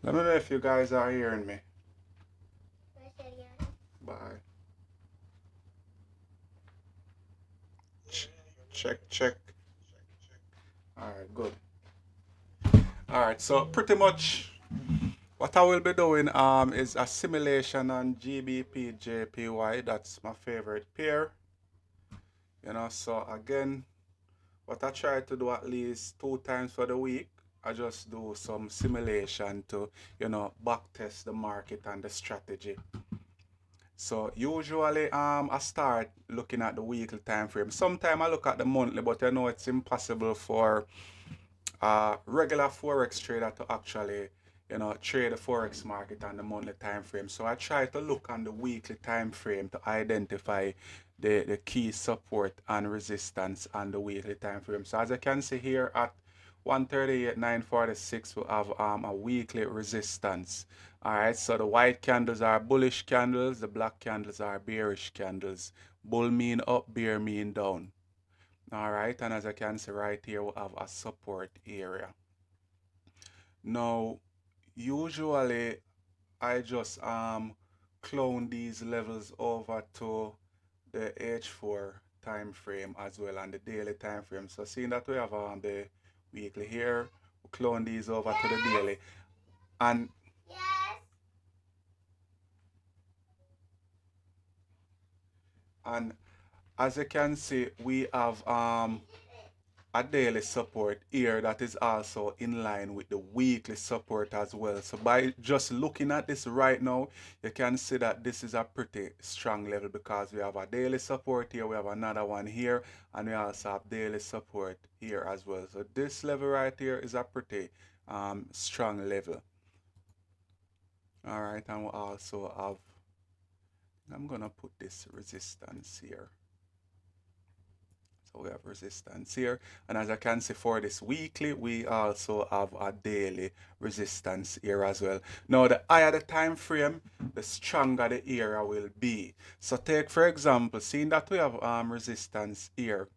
Let me know if you guys are hearing me. Bye. Check, check. Alright, good. Alright, so pretty much what I will be doing is a simulation on Gbpjpy. That's my favorite pair. So again, what I try to do at least 2 times for the week, I just do some simulation to, back test the market and the strategy. So usually I start looking at the weekly time frame. Sometimes I look at the monthly, but it's impossible for a regular forex trader to actually trade the forex market on the monthly time frame. So I try to look on the weekly time frame to identify the key support and resistance on the weekly time frame. So as you can see here at 138, 946, we have a weekly resistance. Alright, so the white candles are bullish candles, the black candles are bearish candles. Bull mean up, bear mean down. Alright, and as I can see right here, we have a support area. Now, usually I just clone these levels over to the H4 time frame as well and the daily time frame. So seeing that we have the weekly here, we clone these over to the daily. And and as you can see, we have a daily support here that is also in line with the weekly support as well. So by just looking at this right now, you can see that this is a pretty strong level because we have a daily support here, we have another one here, and we also have daily support here as well. So this level right here is a pretty strong level. All right, and we also have, I'm gonna put this resistance here. So we have resistance here. And as I can see for this weekly, we also have a daily resistance here as well. Now, the higher the time frame, the stronger the area will be. So take, for example, seeing that we have resistance here,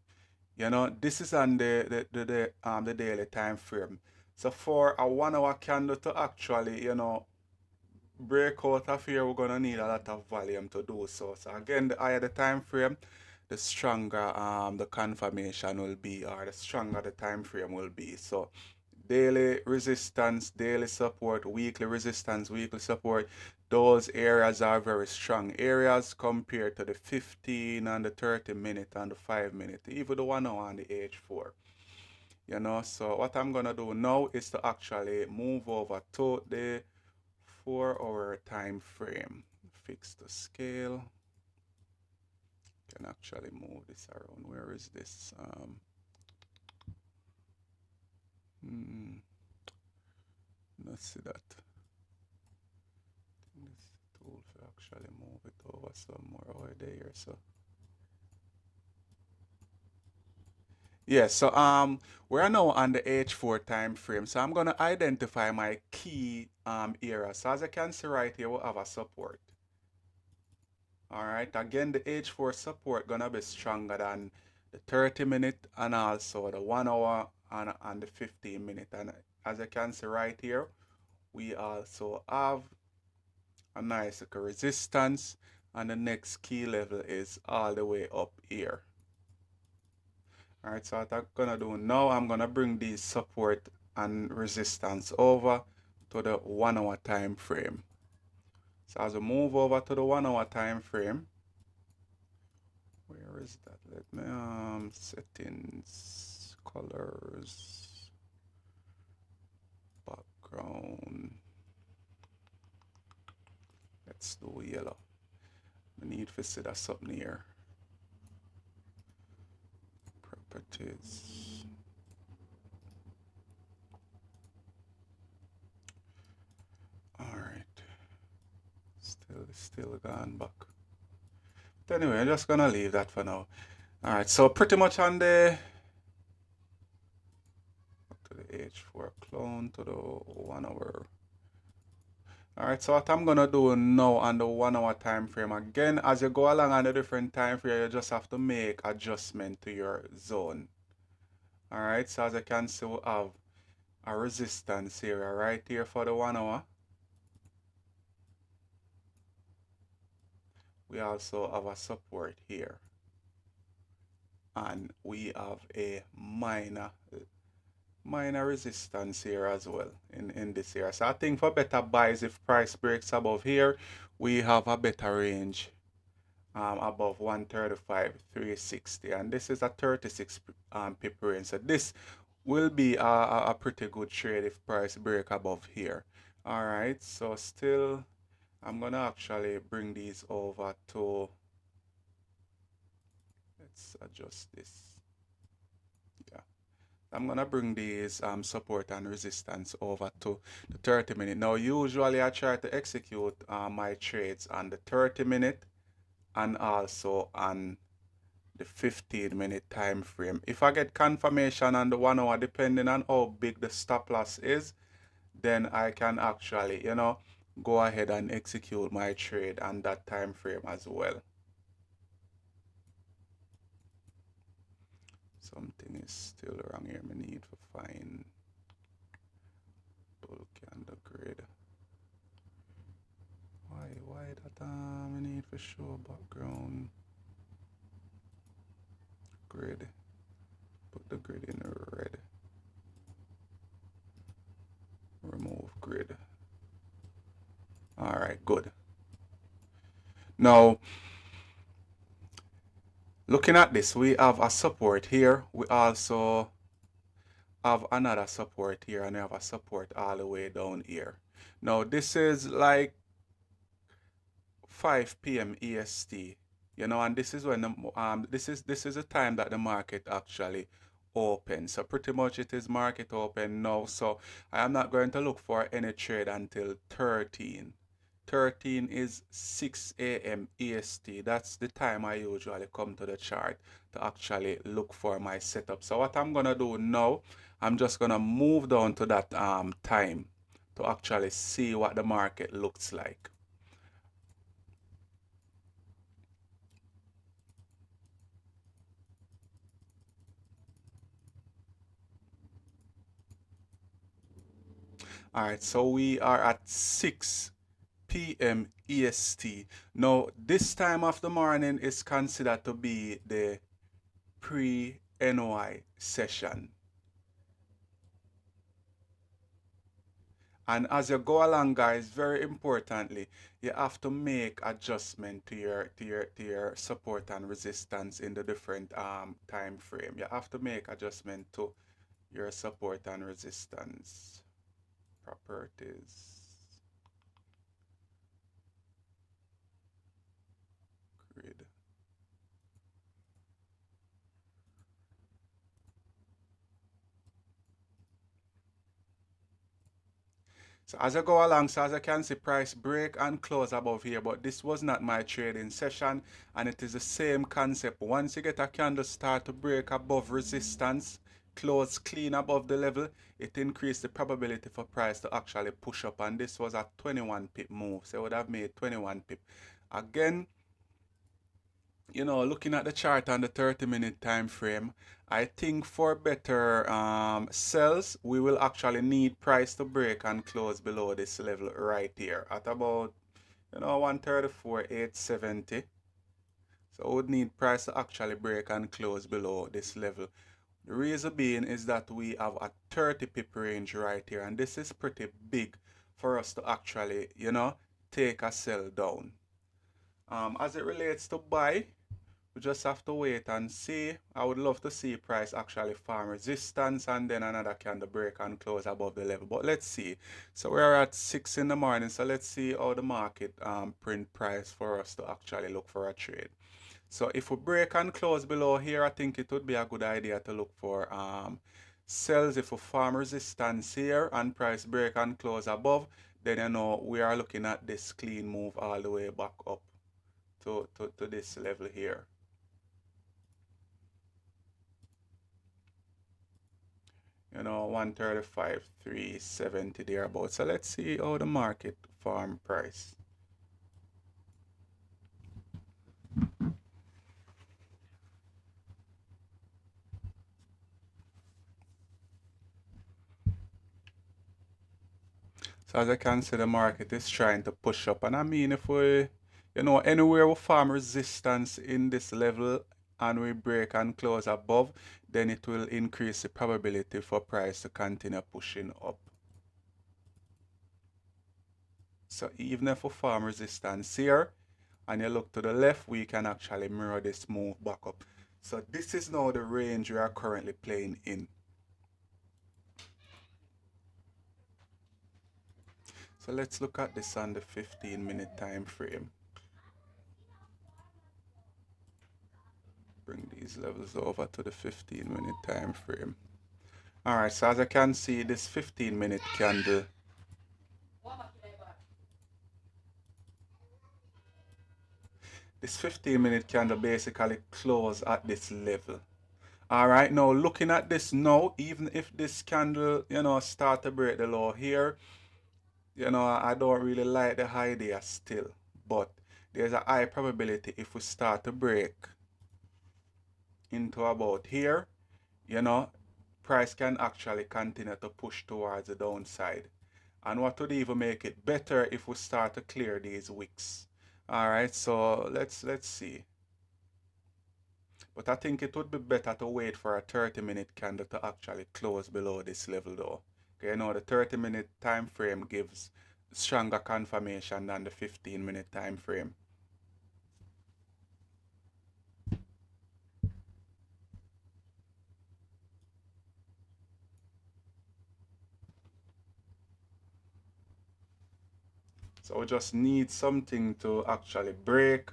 this is on the daily time frame. So for a 1 hour candle to actually, break out of here, we're gonna need a lot of volume to do so. So again, the higher the time frame, the stronger the confirmation will be, or the stronger the time frame will be. So daily resistance, daily support, weekly resistance, weekly support, those areas are very strong areas compared to the 15 and the 30-minute and the 5-minute, even the 1 hour and the H4. So what I'm gonna do now is to actually move over to the 4-hour time frame. Fix the scale. Can actually move this around. Where is this? Let's see that. This tool to actually move it over somewhere over there. So yeah, so we're now on the H4 time frame. So I'm gonna identify my key area. So as I can see right here, we'll have a support. Alright, again the H4 support gonna be stronger than the 30-minute and also the 1 hour and the 15-minute. And as you can see right here, we also have a nice resistance, and the next key level is all the way up here. Alright, so what I'm gonna do now, I'm gonna bring these support and resistance over to the 1 hour time frame. So as we move over to the 1 hour time frame, where is that? Let me settings, colors, background. Let's do yellow. I need to see that something here. Properties. Alright. Still gone back. But anyway, I'm just gonna leave that for now. Alright, so pretty much on the H4 clone to the 1 hour. Alright, so what I'm gonna do now on the 1 hour time frame, again, as you go along on the different time frame, you just have to make adjustment to your zone. Alright, so as you can see, we have a resistance area right here for the 1 hour. We also have a support here. And we have a minor resistance here as well in this area. So I think for better buys, if price breaks above here, we have a better range above 135, 360, and this is a 36 pip range. So this will be a pretty good trade if price break above here. All right, so still I'm gonna actually bring these over to, let's adjust this. Yeah, I'm gonna bring these support and resistance over to the 30-minute. Now usually I try to execute my trades on the 30-minute and also on the 15-minute time frame. If I get confirmation on the 1 hour, depending on how big the stop loss is, then I can actually, you know, go ahead and execute my trade on that time frame as well. Something is still wrong here. I need to find bull candle grid. Why that I need to show background grid. Put the grid in red. Remove grid. All right, good. Now, looking at this, we have a support here. We also have another support here, and we have a support all the way down here. Now, this is like 5 p.m. EST, you know, and this is when the, this is the time that the market actually open. So pretty much it is market open now. So I am not going to look for any trade until 13. 13 is 6 a.m. EST. That's the time I usually come to the chart to actually look for my setup. So what I'm gonna do now, I'm just gonna move down to that time to actually see what the market looks like. All right, so we are at 6 p.m. EST. Now, this time of the morning is considered to be the pre-NY session. And as you go along, guys, very importantly, you have to make adjustment to your support and resistance in the different time frame. You have to make adjustment to your support and resistance properties. Grid. So as I go along, so as I can see, price break and close above here, but this was not my trading session, and it is the same concept. Once you get a candle start to break above resistance, close clean above the level, it increased the probability for price to actually push up, and this was a 21 pip move, so it would have made 21 pip. Again, you know, looking at the chart on the 30-minute time frame, I think for better sells, we will actually need price to break and close below this level right here at about, you know, 134,870. So we would need price to actually break and close below this level. The reason being is that we have a 30 pip range right here, and this is pretty big for us to actually, you know, take a sell down. As it relates to buy, we just have to wait and see. I would love to see price actually farm resistance and then another candle break and close above the level. But let's see. So we're at 6 in the morning. So let's see how the market print price for us to actually look for a trade. So if we break and close below here, I think it would be a good idea to look for sells. If we farm resistance here and price break and close above, then you know we are looking at this clean move all the way back up to this level here. You know, 135, 370 thereabouts. So let's see how the market farm price. So as I can see, the market is trying to push up. And I mean, if we, anywhere we form resistance in this level and we break and close above, then it will increase the probability for price to continue pushing up. So even if we form resistance here and you look to the left, we can actually mirror this move back up. So this is now the range we are currently playing in. So let's look at this on the 15-minute time frame. Bring these levels over to the 15-minute time frame. Alright, so as I can see, this 15-minute candle basically closed at this level. Alright, now looking at this now, even if this candle, start to break the low here, I don't really like the idea still. But there's a high probability if we start to break into about here, price can actually continue to push towards the downside. And what would even make it better if we start to clear these wicks. Alright, so let's see. But I think it would be better to wait for a 30-minute candle to actually close below this level though. Okay, the 30-minute time frame gives stronger confirmation than the 15-minute time frame. So we just need something to actually break,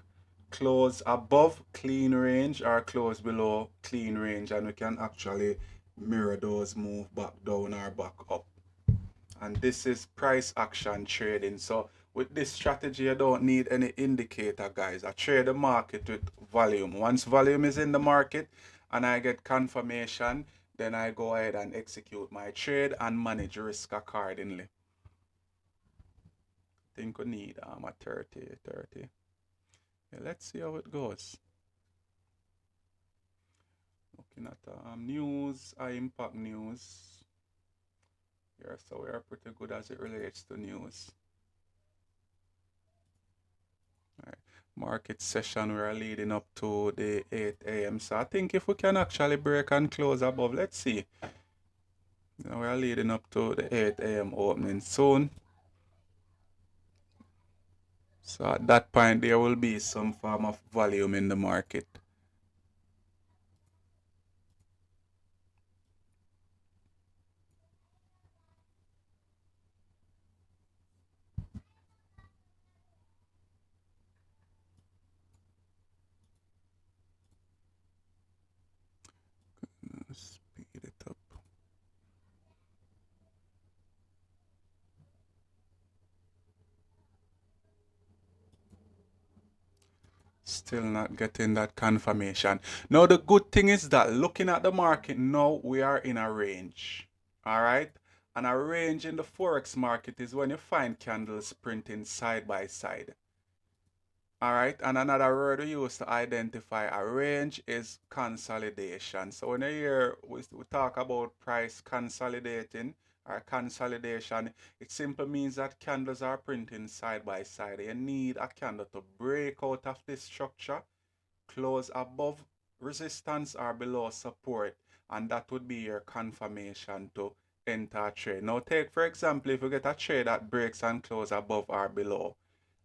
close above clean range or close below clean range, and we can actually mirror those move back down or back up. And this is price action trading. So with this strategy, I don't need any indicator, guys. I trade the market with volume. Once volume is in the market and I get confirmation, then I go ahead and execute my trade and manage risk accordingly. I think we need a 30. Yeah, let's see how it goes. Looking at news, high impact news. Yeah, so we are pretty good as it relates to news. All right. Market session, we are leading up to the 8 a.m. So I think if we can actually break and close above, let's see. We are leading up to the 8 a.m. opening soon. So at that point, there will be some form of volume in the market. Speed it up. Still not getting that confirmation. Now the good thing is that looking at the market now, we are in a range. All right. And a range in the Forex market is when you find candles printing side by side. All right. And another word we use to identify a range is consolidation. So when you hear we talk about price consolidating or consolidation, it simply means that candles are printing side by side. You need a candle to break out of this structure, close above resistance or below support, and that would be your confirmation to enter a trade. Now take for example, if you get a trade that breaks and close above or below,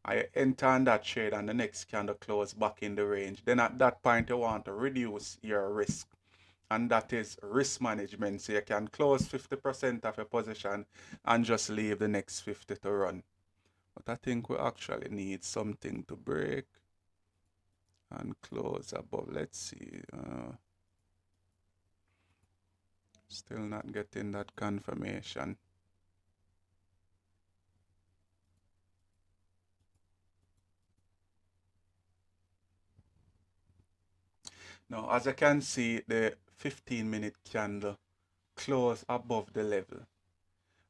I enter on that trade and the next candle close back in the range, then at that point you want to reduce your risk, and that is risk management. So you can close 50% of your position and just leave the next 50 to run. But I think we actually need something to break and close above. Let's see. Still not getting that confirmation. Now, as I can see, the 15-minute candle close above the level.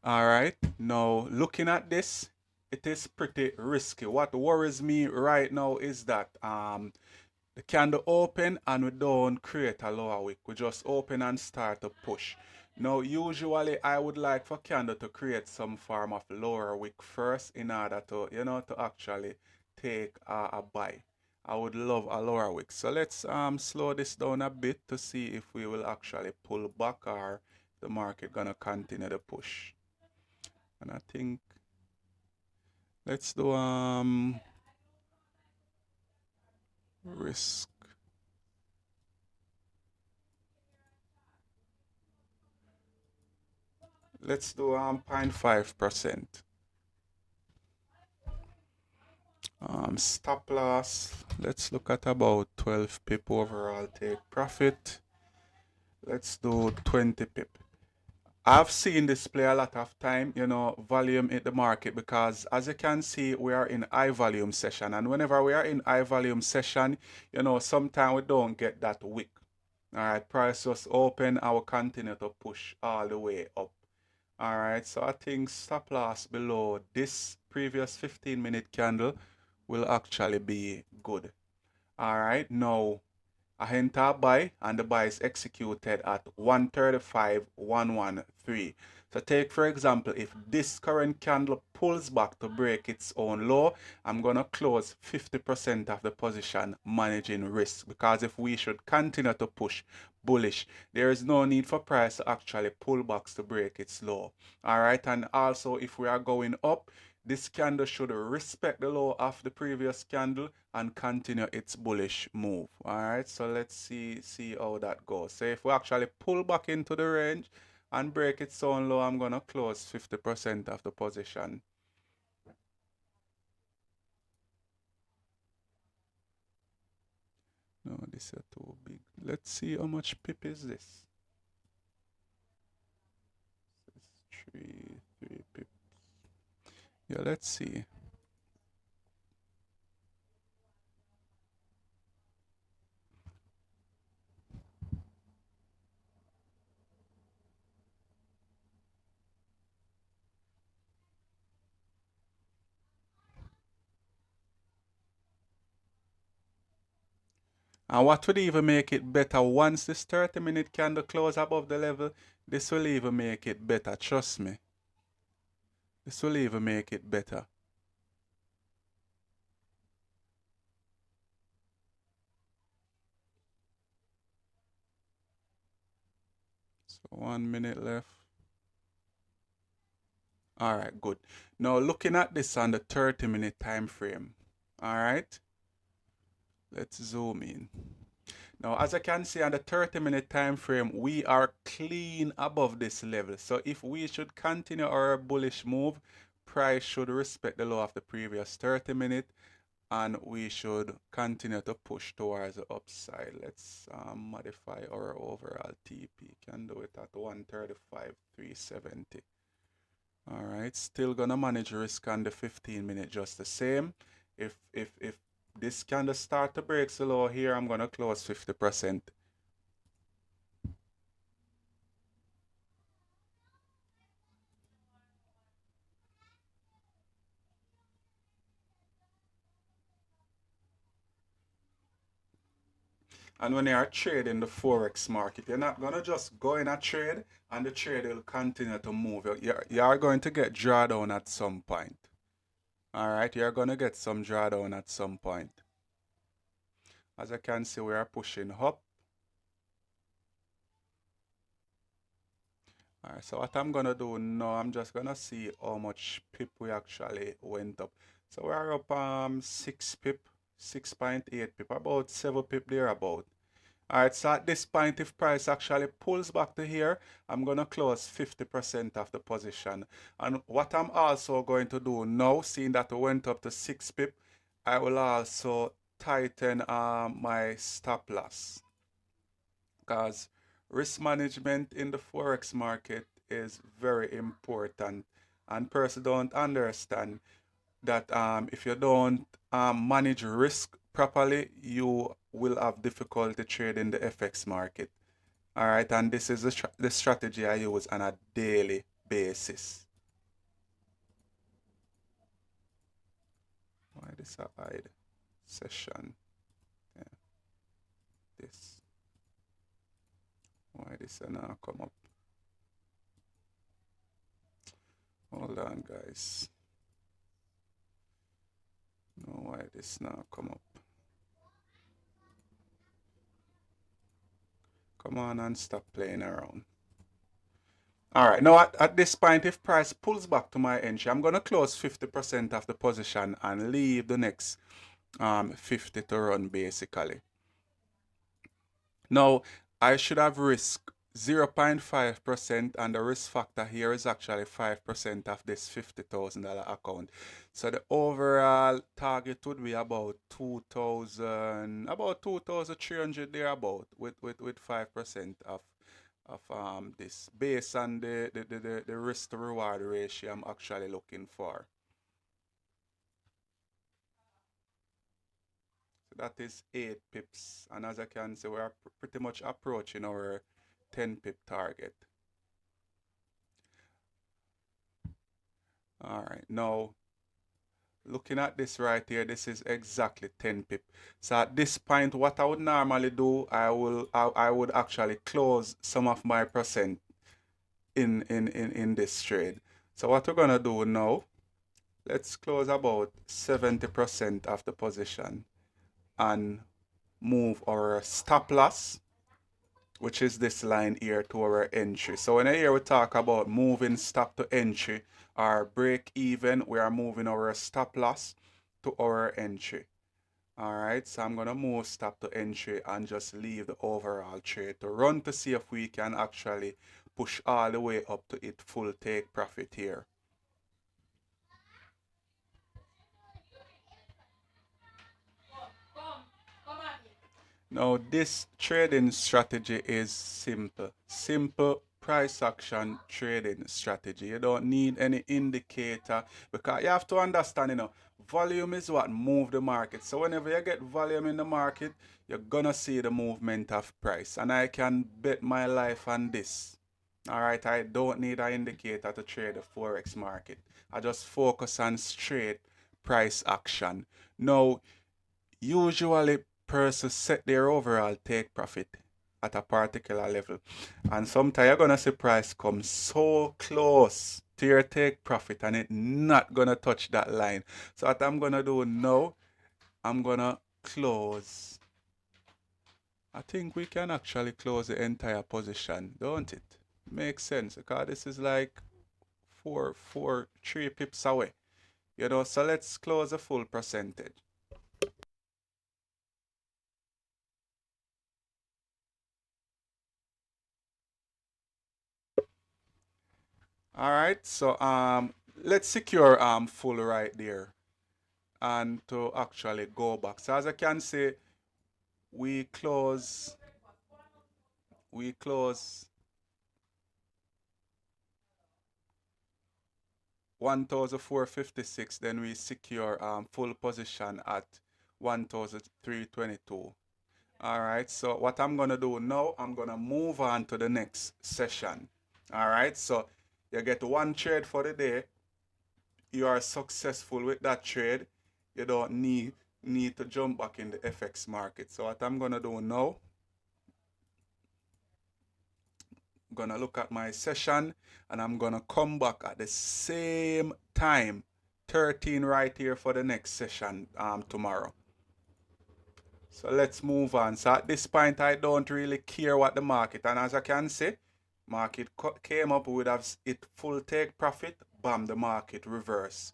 All right. Now, looking at this, it is pretty risky. What worries me right now is that the candle open and we don't create a lower wick. We just open and start to push. Now, usually I would like for candle to create some form of lower wick first in order to, to actually take a buy. I would love a lower wick. So let's slow this down a bit to see if we will actually pull back or the market gonna continue to push. And I think let's do risk. Let's do 0.5%. Stop loss. Let's look at about 12 pip overall take profit. Let's do 20 pip. I've seen this play a lot of time, volume in the market, because as you can see, we are in high volume session. And whenever we are in high volume session, sometimes we don't get that wick. All right, price just open, I will continue to push all the way up. All right, so I think stop loss below this previous 15-minute candle will actually be good. All right, now I enter a buy and the buy is executed at 135,113. So take for example, if this current candle pulls back to break its own low, I'm going to close 50% of the position managing risk, because if we should continue to push bullish, there is no need for price to actually pull back to break its low. All right, and also if we are going up, this candle should respect the low of the previous candle and continue its bullish move. All right, so let's see how that goes. So if we actually pull back into the range and break its own low, I'm gonna close 50% of the position. No, this is too big. Let's see how much pip is this. It's three pips. Yeah, let's see. And what would even make it better, once this 30-minute candle close above the level, this will even make it better, trust me. This will even make it better. So 1 minute left. All right, good. Now looking at this on the 30-minute time frame. All right, let's zoom in. Now, as I can see on the 30-minute time frame, we are clean above this level. So if we should continue our bullish move, price should respect the low of the previous 30-minute, and we should continue to push towards the upside. Let's modify our overall TP. Can do it at 135,370. All right, still gonna manage risk on the 15-minute just the same. If this candle start to break so low here, I'm gonna close 50%. And when you are trading the Forex market, you're not gonna just go in a trade and the trade will continue to move. You are going to get drawdown at some point. All right, you're gonna get some drawdown at some point. As I can see, we are pushing up. All right, so what I'm gonna do now, I'm just gonna see how much pip we actually went up. So we're up 6 pip, 6.8 pip, about 7 pip there about. All right, so at this point, if price actually pulls back to here, I'm gonna close 50% of the position. And what I'm also going to do now, seeing that we went up to 6 pip, I will also tighten my stop loss, because risk management in the forex market is very important, and person don't understand that if you don't manage risk properly, you will have difficulty trading the FX market. All right, and this is the strategy I use on a daily basis. Why this a hide session? Yeah, this. Why this a now come up? Hold on, guys. No, why this now come up? Come on and stop playing around. All right, now at this point, if price pulls back to my entry, I'm going to close 50% of the position and leave the next 50 to run basically. Now, I should have risk 0.5%, and the risk factor here is actually 5% of this $50,000 account. So the overall target would be about 2,000, about 2,300 there about with 5% of this based on the risk to reward ratio I'm actually looking for. So that is 8 pips, and as I can see, we're pretty much approaching our 10 pip target. All right, now looking at this right here, this is exactly 10 pip. So at this point, what I would normally do, I would actually close some of my percent in this trade. So what we're gonna do now, let's close about 70% of the position and move our stop loss, which is this line here, to our entry. So when I hear we talk about moving stop to entry or break even, we are moving our stop loss to our entry. All right, so I'm gonna move stop to entry and just leave the overall trade to run to see if we can actually push all the way up to it full take profit here. Now this trading strategy is simple. Simple price action trading strategy. You don't need any indicator because you have to understand, volume is what move the market. So whenever you get volume in the market, you're gonna see the movement of price. And I can bet my life on this. Alright, I don't need an indicator to trade the Forex market. I just focus on straight price action. Now, usually persons set their overall take profit at a particular level, and sometimes you're gonna see price come so close to your take profit and it not gonna touch that line. So what I'm gonna do now, I'm gonna close. I think we can actually close the entire position, don't it? Makes sense because this is like 3 pips away, so let's close a full percentage. All right, so let's secure full right there and to actually go back. So as I can see, we close 1,456, then we secure full position at 1,322. All right, so what I'm gonna do now, I'm gonna move on to the next session. All right, so you get one trade for the day. You are successful with that trade. You don't need to jump back in the FX market. So what I'm gonna do now, I'm gonna look at my session and I'm gonna come back at the same time, 13 right here for the next session tomorrow. So let's move on. So at this point, I don't really care what the market, and as I can see, market came up, we would have it full take profit, bam, the market reverse.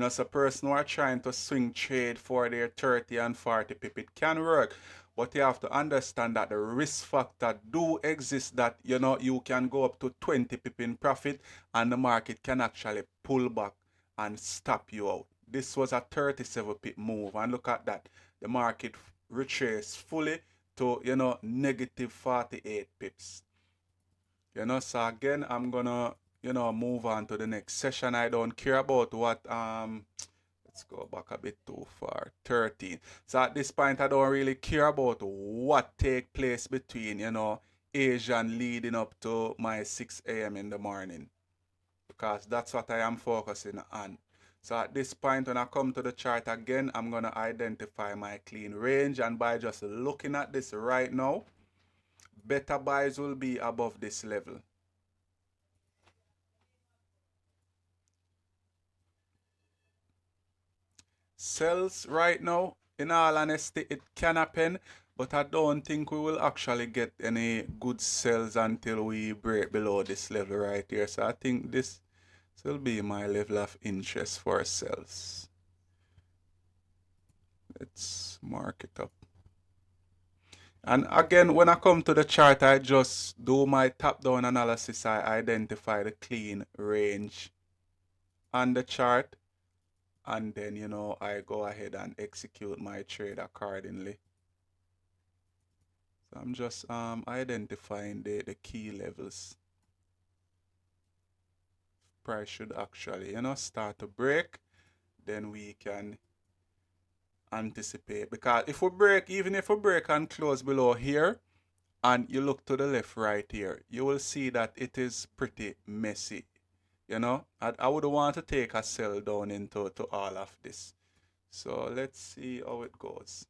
So person who are trying to swing trade for their 30 and 40 pip, it can work. But you have to understand that the risk factor do exist, that you can go up to 20 pip in profit and the market can actually pull back and stop you out. This was a 37 pip move, and look at that. The market retraced fully to negative 48 pips. So again, I'm gonna move on to the next session. I don't care about what let's go back a bit too far, 13. So at this point, I don't really care about what take place between Asian leading up to my 6 a.m. in the morning, because that's what I am focusing on. So at this point, when I come to the chart again, I'm gonna identify my clean range, and by just looking at this right now, better buys will be above this level. sells right now. In all honesty, it can happen, but I don't think we will actually get any good sells until we break below this level right here. So I think this will be my level of interest for sells. Let's mark it up. And again, when I come to the chart, I just do my top-down analysis. I identify the clean range on the chart, and then, you know, I go ahead and execute my trade accordingly. So I'm just identifying the key levels. Price should actually, you know, start to break, then we can anticipate. Because if we break, even if we break and close below here, and you look to the left right here, you will see that it is pretty messy. You know, I would want to take a sell down into all of this. So let's see how it goes.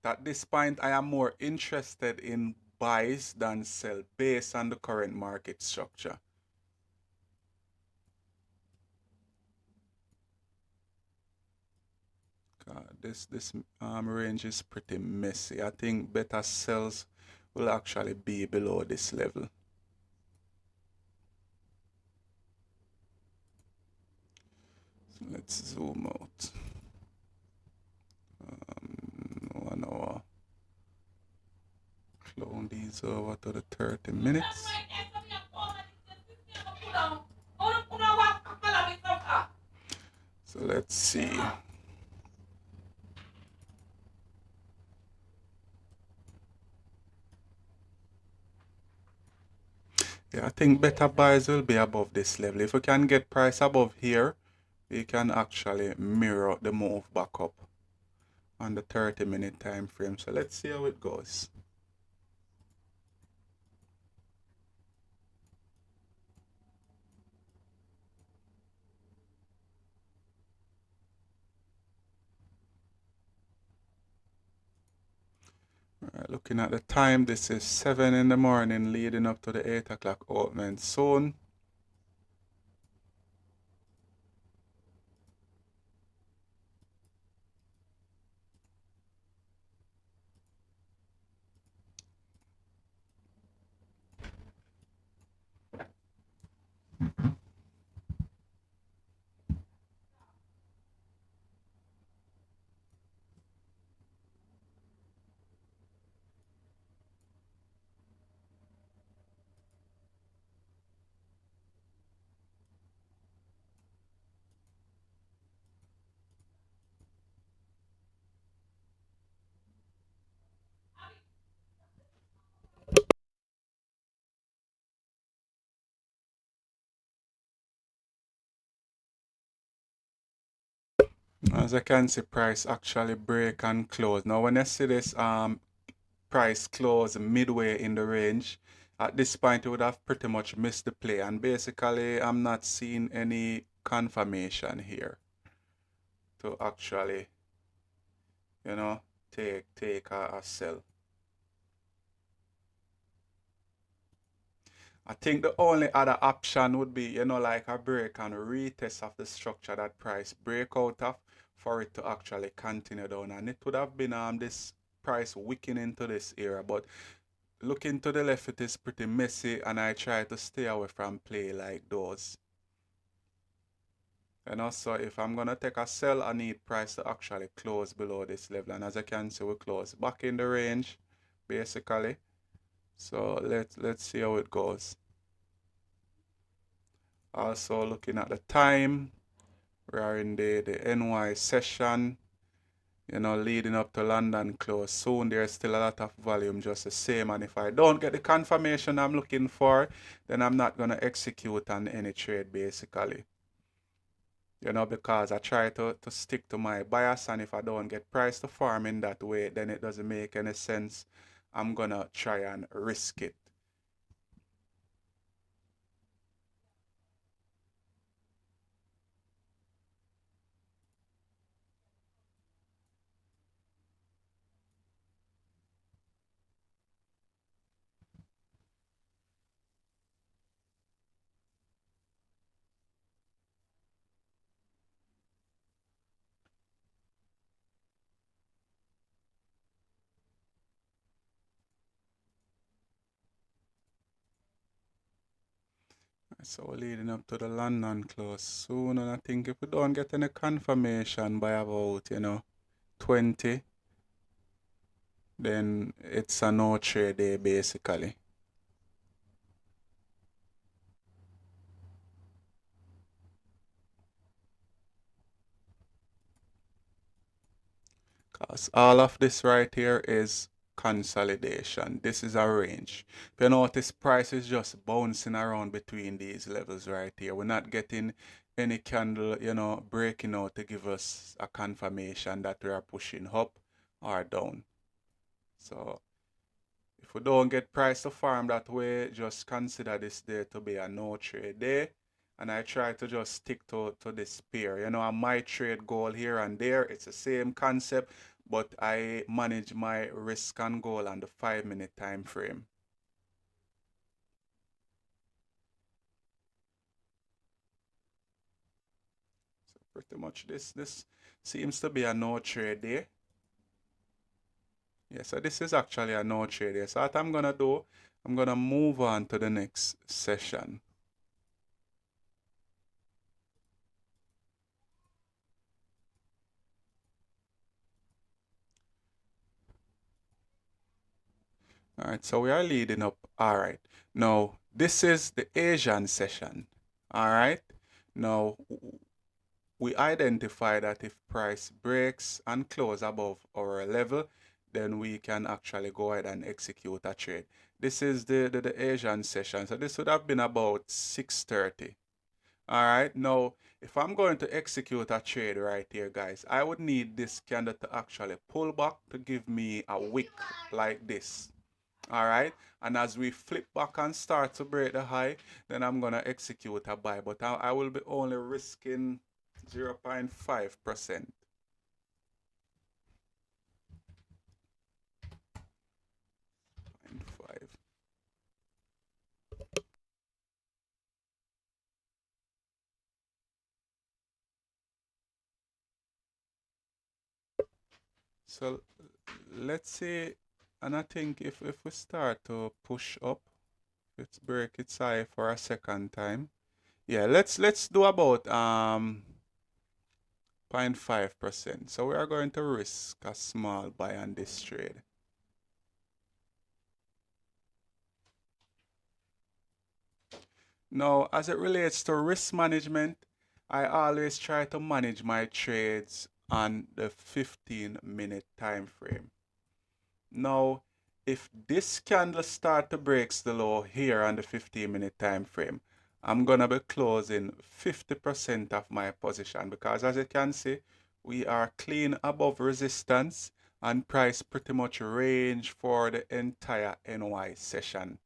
At this point, I am more interested in buys than sell based on the current market structure. This range is pretty messy. I think better sells will actually be below this level. So let's zoom out. 1 hour. Clone these over to the 30 minutes. So let's see. Yeah, I think better buys will be above this level. If we can get price above here, we can actually mirror the move back up on the 30-minute time frame. So let's see how it goes. Right, looking at the time, this is 7 in the morning leading up to the 8 o'clock opening soon. As I can see, price actually break and close. Now, when I see this price close midway in the range, at this point it would have pretty much missed the play. And basically, I'm not seeing any confirmation here to actually, you know, take a sell. I think the only other option would be, you know, like a break and retest of the structure that price break out of for it to actually continue down. And it would have been this price wicking into this area. But looking to the left, it is pretty messy, and I try to stay away from play like those. And also, if I'm gonna take a sell, I need price to actually close below this level. And as I can see, we close back in the range, basically. So let's see how it goes. Also looking at the time, we are in the NY session, you know, leading up to London close soon. There's still a lot of volume just the same. And if I don't get the confirmation I'm looking for, then I'm not gonna execute on any trade basically. You know, because I try to stick to my bias, and if I don't get price to farm in that way, then it doesn't make any sense. I'm gonna try and risk it. So we're leading up to the London close soon, and I think if we don't get any confirmation by about 20, then it's a no trade day basically. Because all of this right here is consolidation. This is a range. If you notice, price is just bouncing around between these levels right here. We're not getting any candle, breaking out to give us a confirmation that we are pushing up or down. So if we don't get price to farm that way, just consider this day to be a no trade day. And I try to just stick to this pair. I might trade goal here and there. It's the same concept, but I manage my risk and goal on the 5-minute time frame. So pretty much this seems to be a no trade day. Yeah, so this is actually a no trade day. So what I'm gonna do, I'm gonna move on to the next session. All right, so we are leading up. All right, now this is the Asian session. All right, now we identify that if price breaks and close above our level, then we can actually go ahead and execute a trade. This is the Asian session, so this would have been about 6:30. All right, now if I'm going to execute a trade right here, guys, I would need this candle to actually pull back to give me a wick like this. All right, and as we flip back and start to break the high, then I'm gonna execute a buy, but I will be only risking 0.5%. So let's see, and I think if we start to push up, let's break its high for a second time. Yeah, let's do about 0.5%. So we are going to risk a small buy on this trade. Now, as it relates to risk management, I always try to manage my trades on the 15-minute time frame. Now, if this candle start to break the low here on the 15-minute time frame, I'm gonna be closing 50% of my position, because as you can see, we are clean above resistance and price pretty much range for the entire NY session.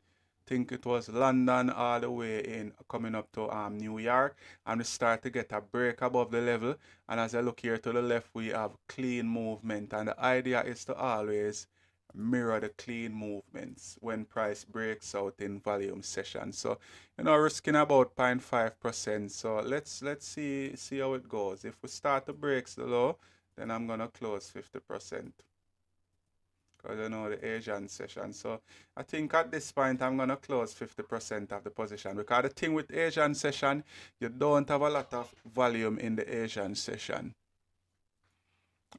Think it was London all the way in coming up to New York, and we start to get a break above the level, and as I look here to the left, we have clean movement, and the idea is to always mirror the clean movements when price breaks out in volume session. So risking about 0.5%. So let's see how it goes. If we start to break the low, then I'm gonna close 50%, because the Asian session. So I think at this point I'm gonna close 50% of the position, because the thing with Asian session, you don't have a lot of volume in the Asian session.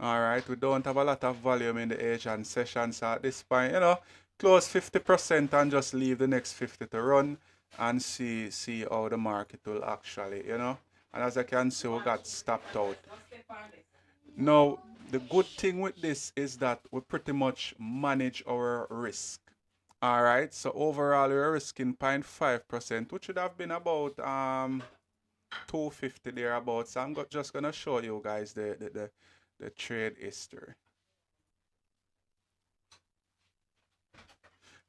All right, we don't have a lot of volume in the Asian session, so at this point, close 50% and just leave the next 50 to run and see how the market will actually, And as I can see, we got stopped out. Now, the good thing with this is that we pretty much manage our risk. All right, so overall we're risking 0.5%, which would have been about 250 thereabouts. So I'm just gonna show you guys the trade history.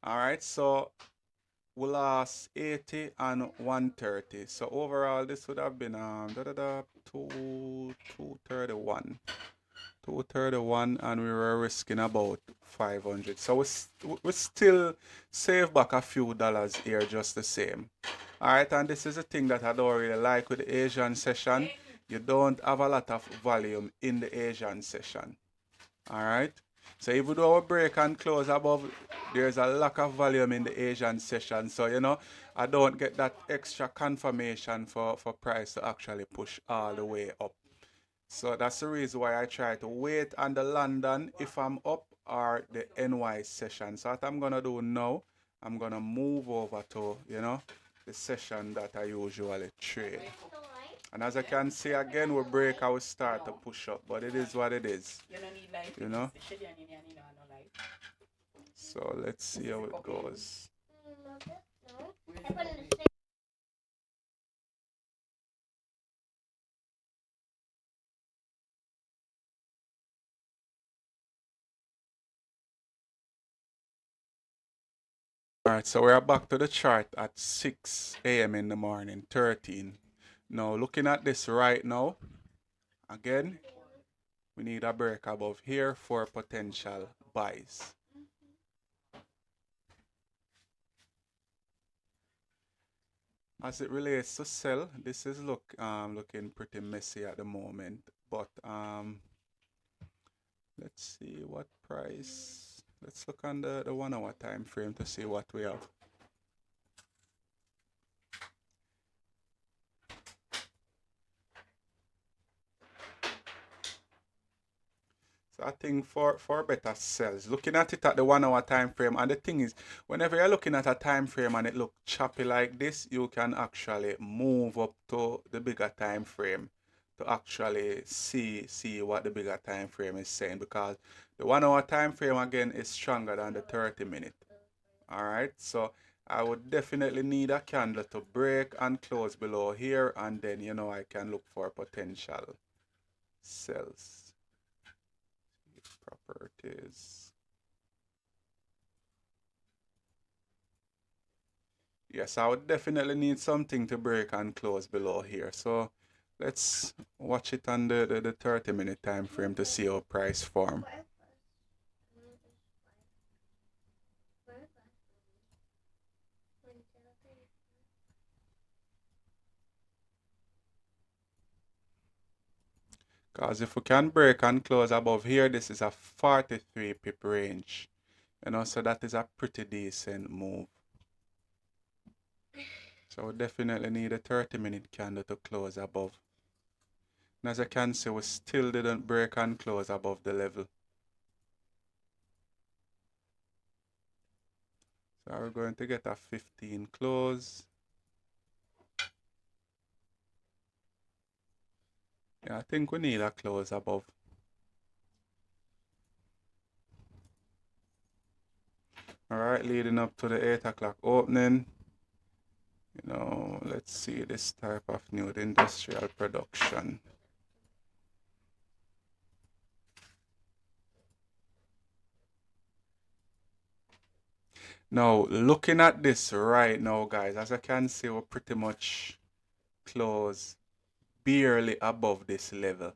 All right, so we lost 80 and 130. So overall, this would have been 231. 231, and we were risking about 500. So we still save back a few dollars here just the same. All right, and this is the thing that I don't really like with the Asian session. You don't have a lot of volume in the Asian session. All right. So even though our break and close above, there's a lack of volume in the Asian session. So, you know, I don't get that extra confirmation for price to actually push all the way up. So that's the reason why I try to wait on the London if I'm up or the NY session. So what I'm gonna do now, I'm gonna move over to, you know, the session that I usually trade. And as I can see again, we break, I will start to push up, but it is what it is. You know? So let's see how it goes. Alright, so we're back to the chart at 6 a.m. in the morning, 13. Now, looking at this right now, again, we need a break above here for potential buys. As it relates to sell, this is looking pretty messy at the moment. But let's see what price. Let's look on the 1 hour time frame to see what we have. So I think for better sells, looking at it at the 1 hour time frame, and the thing is, whenever you're looking at a time frame and it looks choppy like this, you can actually move up to the bigger time frame to actually see what the bigger time frame is saying, because the 1 hour time frame again is stronger than the 30-minute. Alright, so I would definitely need a candle to break and close below here, and then you know I can look for potential sells. Properties. Yes, I would definitely need something to break and close below here. So let's watch it on the 30-minute time frame to see how price form. Because if we can break and close above here, this is a 43 pip range. You know, so that is a pretty decent move. So we definitely need a 30-minute candle to close above. And as I can see, we still didn't break and close above the level. So we're going to get a 15 close. Yeah, I think we need a close above. Alright, leading up to the 8 o'clock opening. You know, let's see this type of new industrial production. Now, looking at this right now, guys, as I can see, we're pretty much close barely above this level.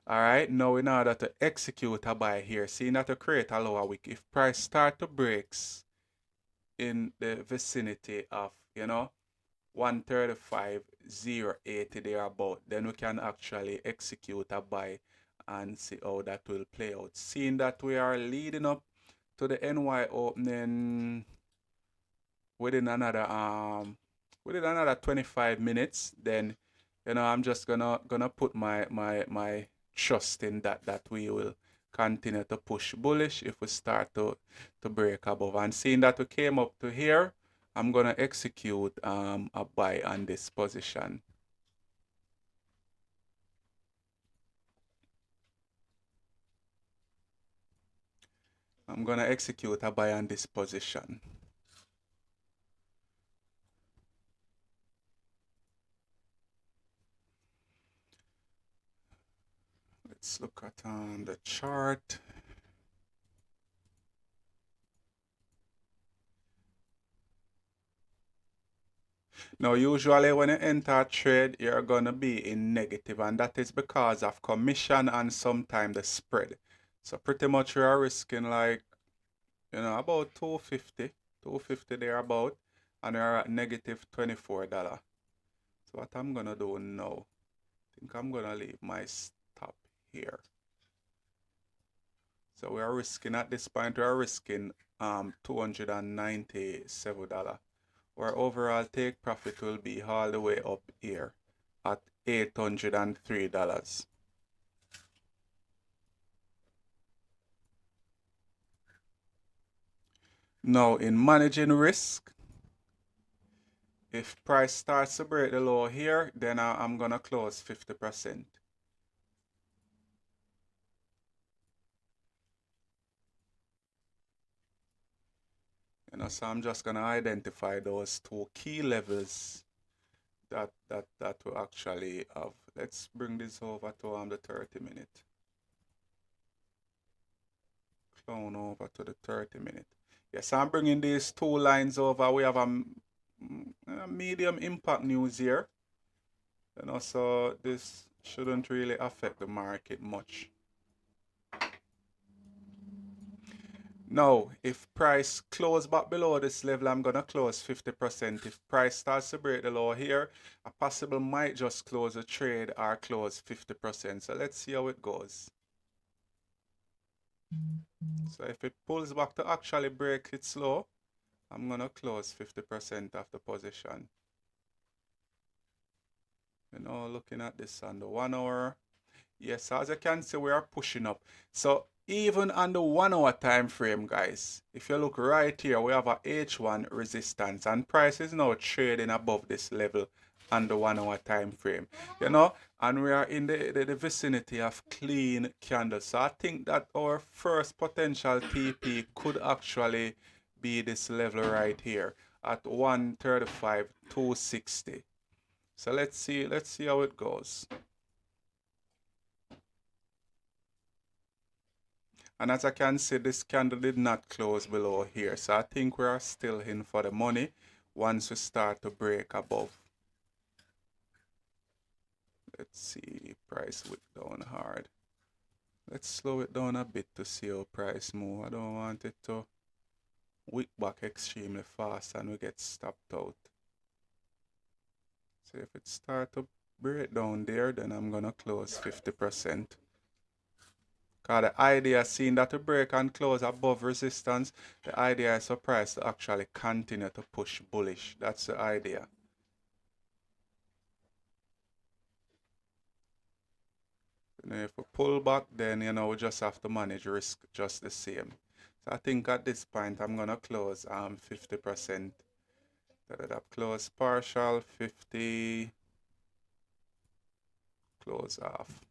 Alright, now in order to execute a buy here, seeing that to create a lower wick, if price start to breaks in the vicinity of, you know, 135.080 thereabout, then we can actually execute a buy and see how that will play out. Seeing that we are leading up to the NY opening within another 25 minutes, then you know I'm just gonna put my trust in that we will continue to push bullish if we start to break above. And seeing that we came up to here, I'm gonna execute a buy on this position. I'm gonna execute a buy on this position. Let's look at the chart. Now, usually when you enter a trade, you're going to be in negative, and that is because of commission and sometimes the spread. So pretty much you're risking like, you know, about 250 there about, and you're at negative $24. So what I'm going to do now, I think I'm going to leave my stop here. So we are risking at this point, we are risking $297. Our overall take profit will be all the way up here at $803. Now in managing risk, if price starts to break the low here, then I'm gonna close 50%. So I'm just gonna identify those two key levels that will actually have. Let's bring this over to the 30-minute. Clone over to the 30-minute. Yes, I'm bringing these two lines over. We have a medium impact news here. So this shouldn't really affect the market much. Now, if price close back below this level, I'm gonna close 50%. If price starts to break the low here, I possibly might just close a trade or close 50%. So let's see how it goes. So if it pulls back to actually break its low, I'm gonna close 50% of the position. Looking at this on the 1 hour. Yes, as you can see, we are pushing up. So even on the 1 hour time frame, guys, if you look right here, we have a H1 resistance and price is now trading above this level on the 1 hour time frame. And we are in the vicinity of clean candles. So I think that our first potential TP could actually be this level right here at 135.260. So let's see how it goes. And as I can see, this candle did not close below here. So I think we are still in for the money once we start to break above. Let's see, price wick down hard. Let's slow it down a bit to see how price move. I don't want it to wick back extremely fast and we get stopped out. So if it start to break down there, then I'm gonna close 50%. Because the idea, seeing that to break and close above resistance, the idea is for price to actually continue to push bullish. That's the idea. If we pull back, then we just have to manage risk just the same. So I think at this point I'm gonna close 50%. Close partial 50, close off.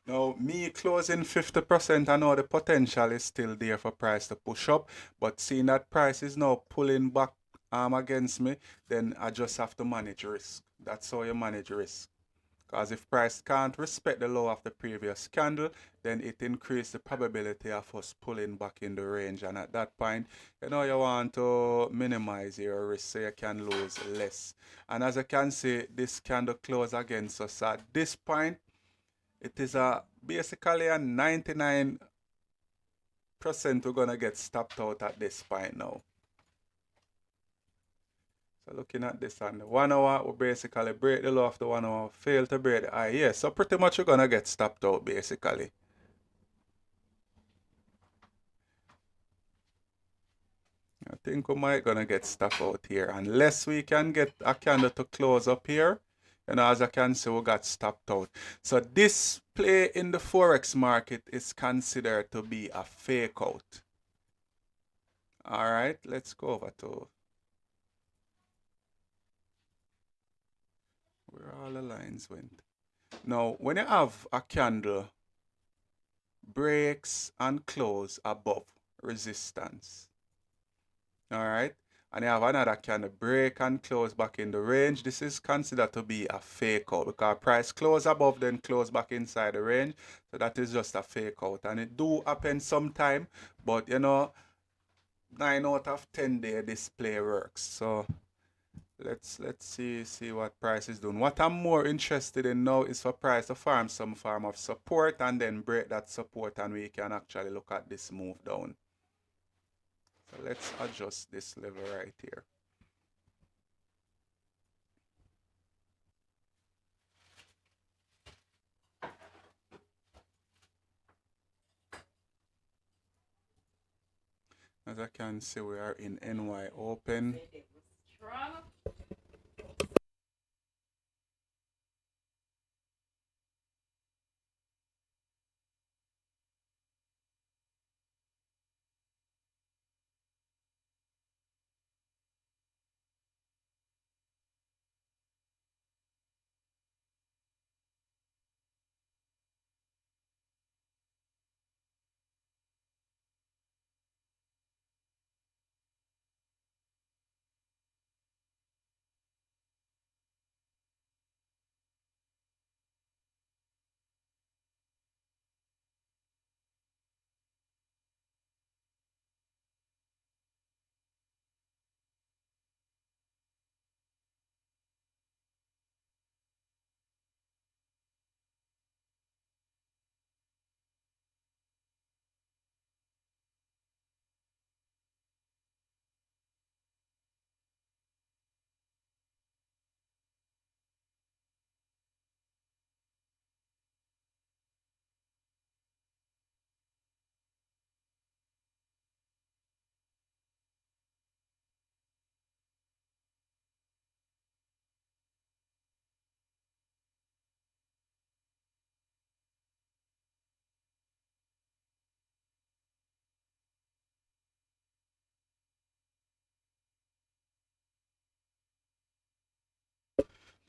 Now, me closing 50%, I know the potential is still there for price to push up, but seeing that price is now pulling back against me, then I just have to manage risk. That's how you manage risk. Because if price can't respect the low of the previous candle, then it increases the probability of us pulling back in the range. And at that point, you want to minimize your risk so you can lose less. And as you can see, this candle close against us at this point. It is basically a 99% we're going to get stopped out at this point now. So looking at this on the 1 hour, we basically break the low of the 1 hour, fail to break the high. Yeah, so pretty much we're going to get stopped out basically. I think we might going to get stopped out here unless we can get a candle to close up here. As I can see, we got stopped out. So this play in the Forex market is considered to be a fake out. All right, let's go over to where all the lines went. Now, when you have a candle breaks and close above resistance, all right, and you have another candle break and close back in the range, this is considered to be a fake out because price close above then close back inside the range. So that is just a fake out, and it do happen sometime, but 9 out of 10 day this play works. So let's see what price is doing. What I'm more interested in now is for price to form some form of support and then break that support, and we can actually look at this move down. So let's adjust this level right here. As I can see, we are in NY open.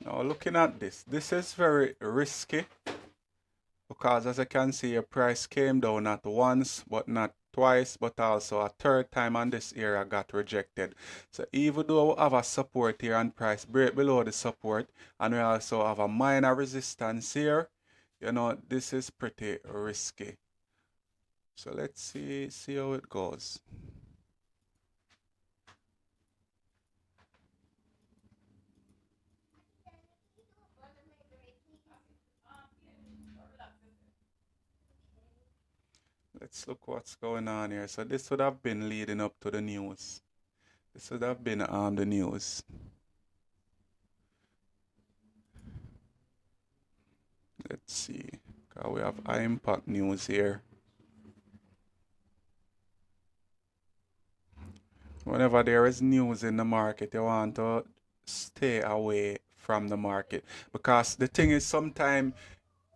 Now looking at this is very risky because as I can see, your price came down not once, but not twice, but also a third time, and this area got rejected. So even though we have a support here and price break below the support, and we also have a minor resistance here, you know, this is pretty risky. So let's see how it goes. Let's look what's going on here. So this would have been leading up to the news. This would have been the news. Let's see. We have high impact news here. Whenever there is news in the market, you want to stay away from the market because the thing is sometimes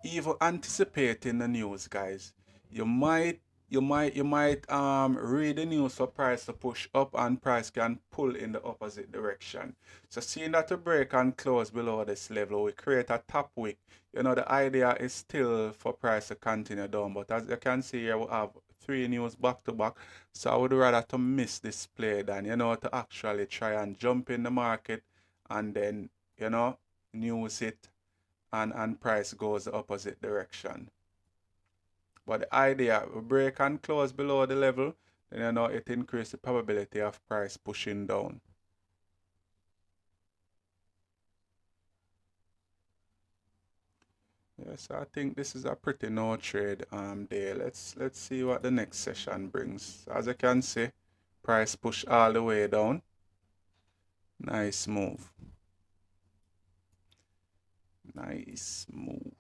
even anticipating the news, guys, you might read the news for price to push up and price can pull in the opposite direction. So seeing that to break and close below this level, we create a top wick. You know, the idea is still for price to continue down, but as you can see here, we have 3 news back to back. So I would rather to miss this play than, you know, to actually try and jump in the market and then, you know, news it and price goes the opposite direction. But the idea, we break and close below the level, then you know it increases the probability of price pushing down. Yes, I think this is a pretty no trade day. Let's see what the next session brings. As you can see, price push all the way down. Nice move. Nice move.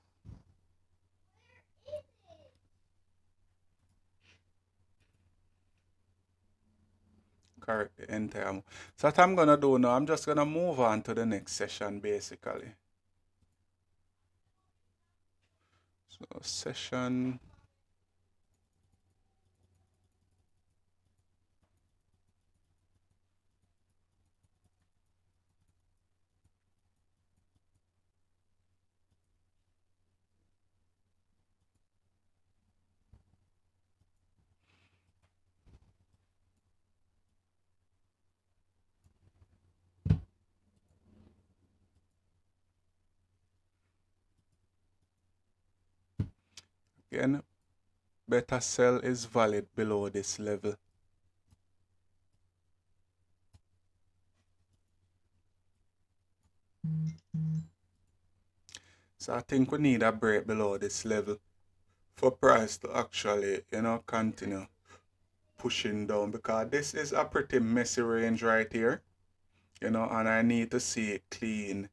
Correct the entire move. So what I'm gonna do now, I'm just gonna move on to the next session basically. So session. Again, better sell is valid below this level. So I think we need a break below this level for price to actually, you know, continue. pushing down, because this is a pretty messy range right here, you know, and I need to see clean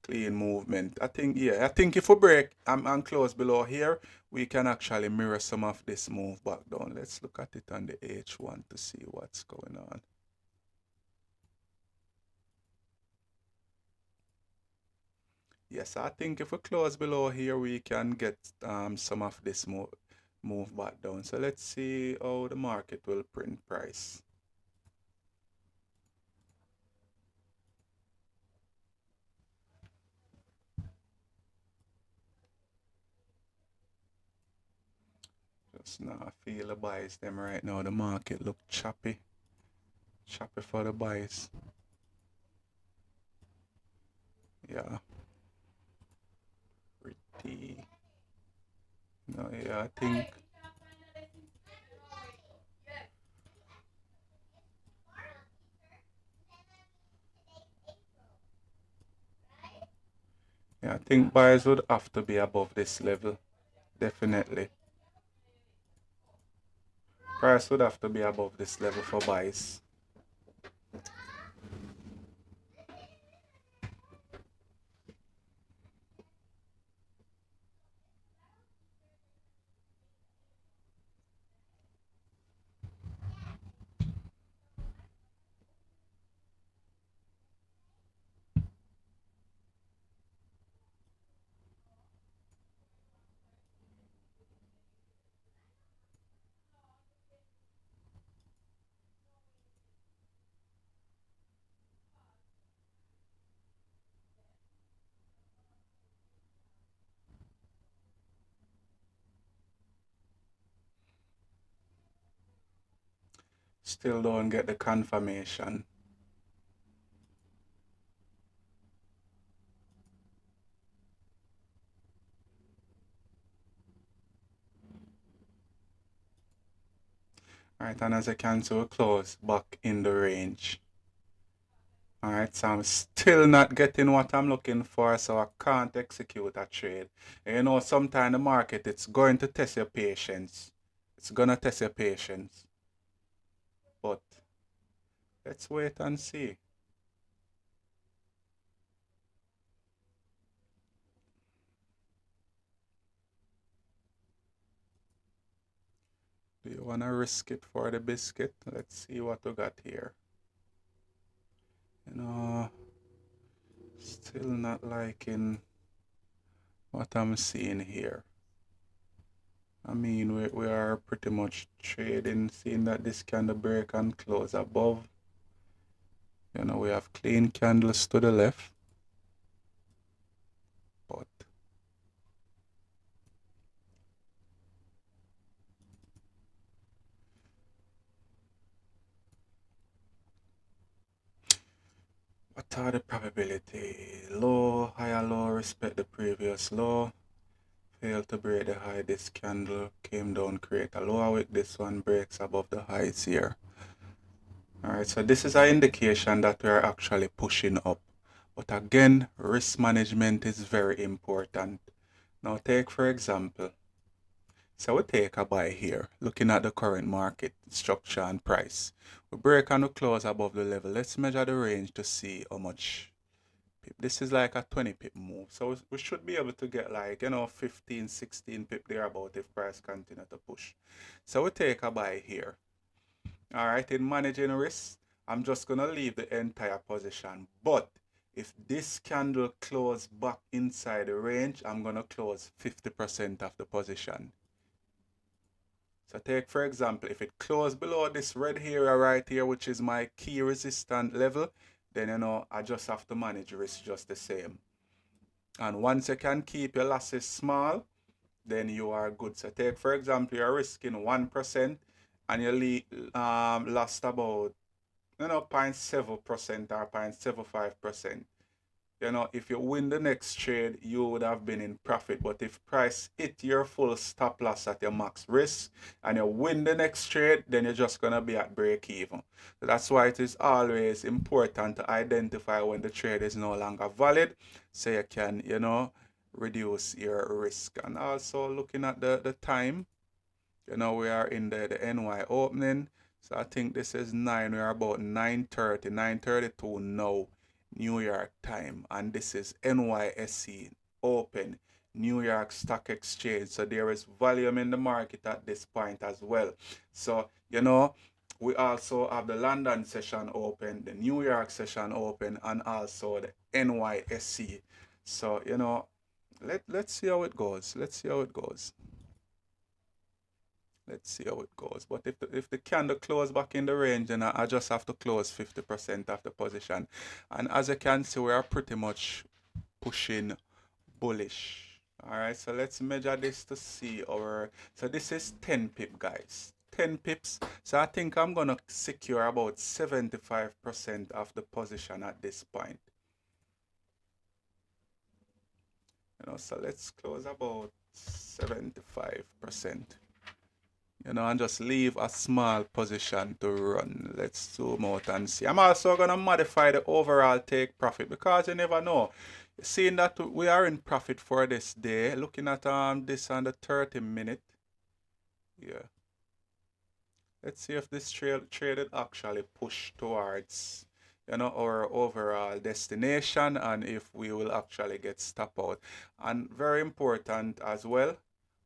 movement. I think, yeah, I think if we break and close below here, we can actually mirror some of this move back down. Let's look at it on the H1 to see what's going on. Yes, I think if we close below here, we can get some of this move back down. So let's see how the market will print price. Just now feel the buys them right now. The market look choppy. Choppy for the buys. Yeah. Pretty. No, yeah, I think. Yeah, I think buyers would have to be above this level. Definitely. Price would have to be above this level for buys. Still don't get the confirmation. Alright, and as I can see, we close back in the range. Alright, so I'm still not getting what I'm looking for, so I can't execute a trade. And you know, sometimes the market, it's going to test your patience. It's gonna test your patience. But let's wait and see. Do you wanna risk it for the biscuit? Let's see what we got here. You know, still not liking what I'm seeing here. I mean, we are pretty much trading, seeing that this candle break and close above. You know, we have clean candles to the left. But what are the probability? Low, higher low, respect the previous low. Fail to break the high. This candle came down, create a lower wick. This one breaks above the highs here. Alright, so this is an indication that we are actually pushing up. But again, risk management is very important. Now take for example, so we take a buy here, looking at the current market structure and price. We break and we close above the level. Let's measure the range to see how much pip. This is like a 20 pip move. So we should be able to get like, you know, 15, 16 pip there about if price continue to push. So we take a buy here. All right, in managing risk, I'm just going to leave the entire position. But if this candle close back inside the range, I'm going to close 50% of the position. So take for example, if it closed below this red area right here, which is my key resistance level, then you know I just have to manage risk just the same. And once you can keep your losses small, then you are good. So take for example, you're risking 1% and you lost about 0.7% or 0.75%. You know, if you win the next trade, you would have been in profit. But if price hit your full stop loss at your max risk and you win the next trade, then you're just going to be at break even. So that's why it is always important to identify when the trade is no longer valid so you can, you know, reduce your risk. And also looking at the time, You know, we are in the NY opening. So I think this is 9. We are about 9:30, 9:32 now, New York time. And this is NYSE open, New York Stock Exchange. So there is volume in the market at this point as well. So, you know, we also have the London session open, the New York session open, and also the NYSE. So, you know, let's see how it goes. Let's see how it goes. Let's see how it goes. But if the candle close back in the range, then I just have to close 50% of the position. And as you can see, we are pretty much pushing bullish. All right, so let's measure this to see our, so this is 10 pip, guys. 10 pips. So I think I'm going to secure about 75% of the position at this point. You know, so let's close about 75%. You know, and just leave a small position to run. Let's zoom out and see. I'm also going to modify the overall take profit because you never know. Seeing that we are in profit for this day, looking at this on the 30-minute. Yeah. Let's see if this traded actually push towards, you know, our overall destination and if we will actually get stop out. And very important as well,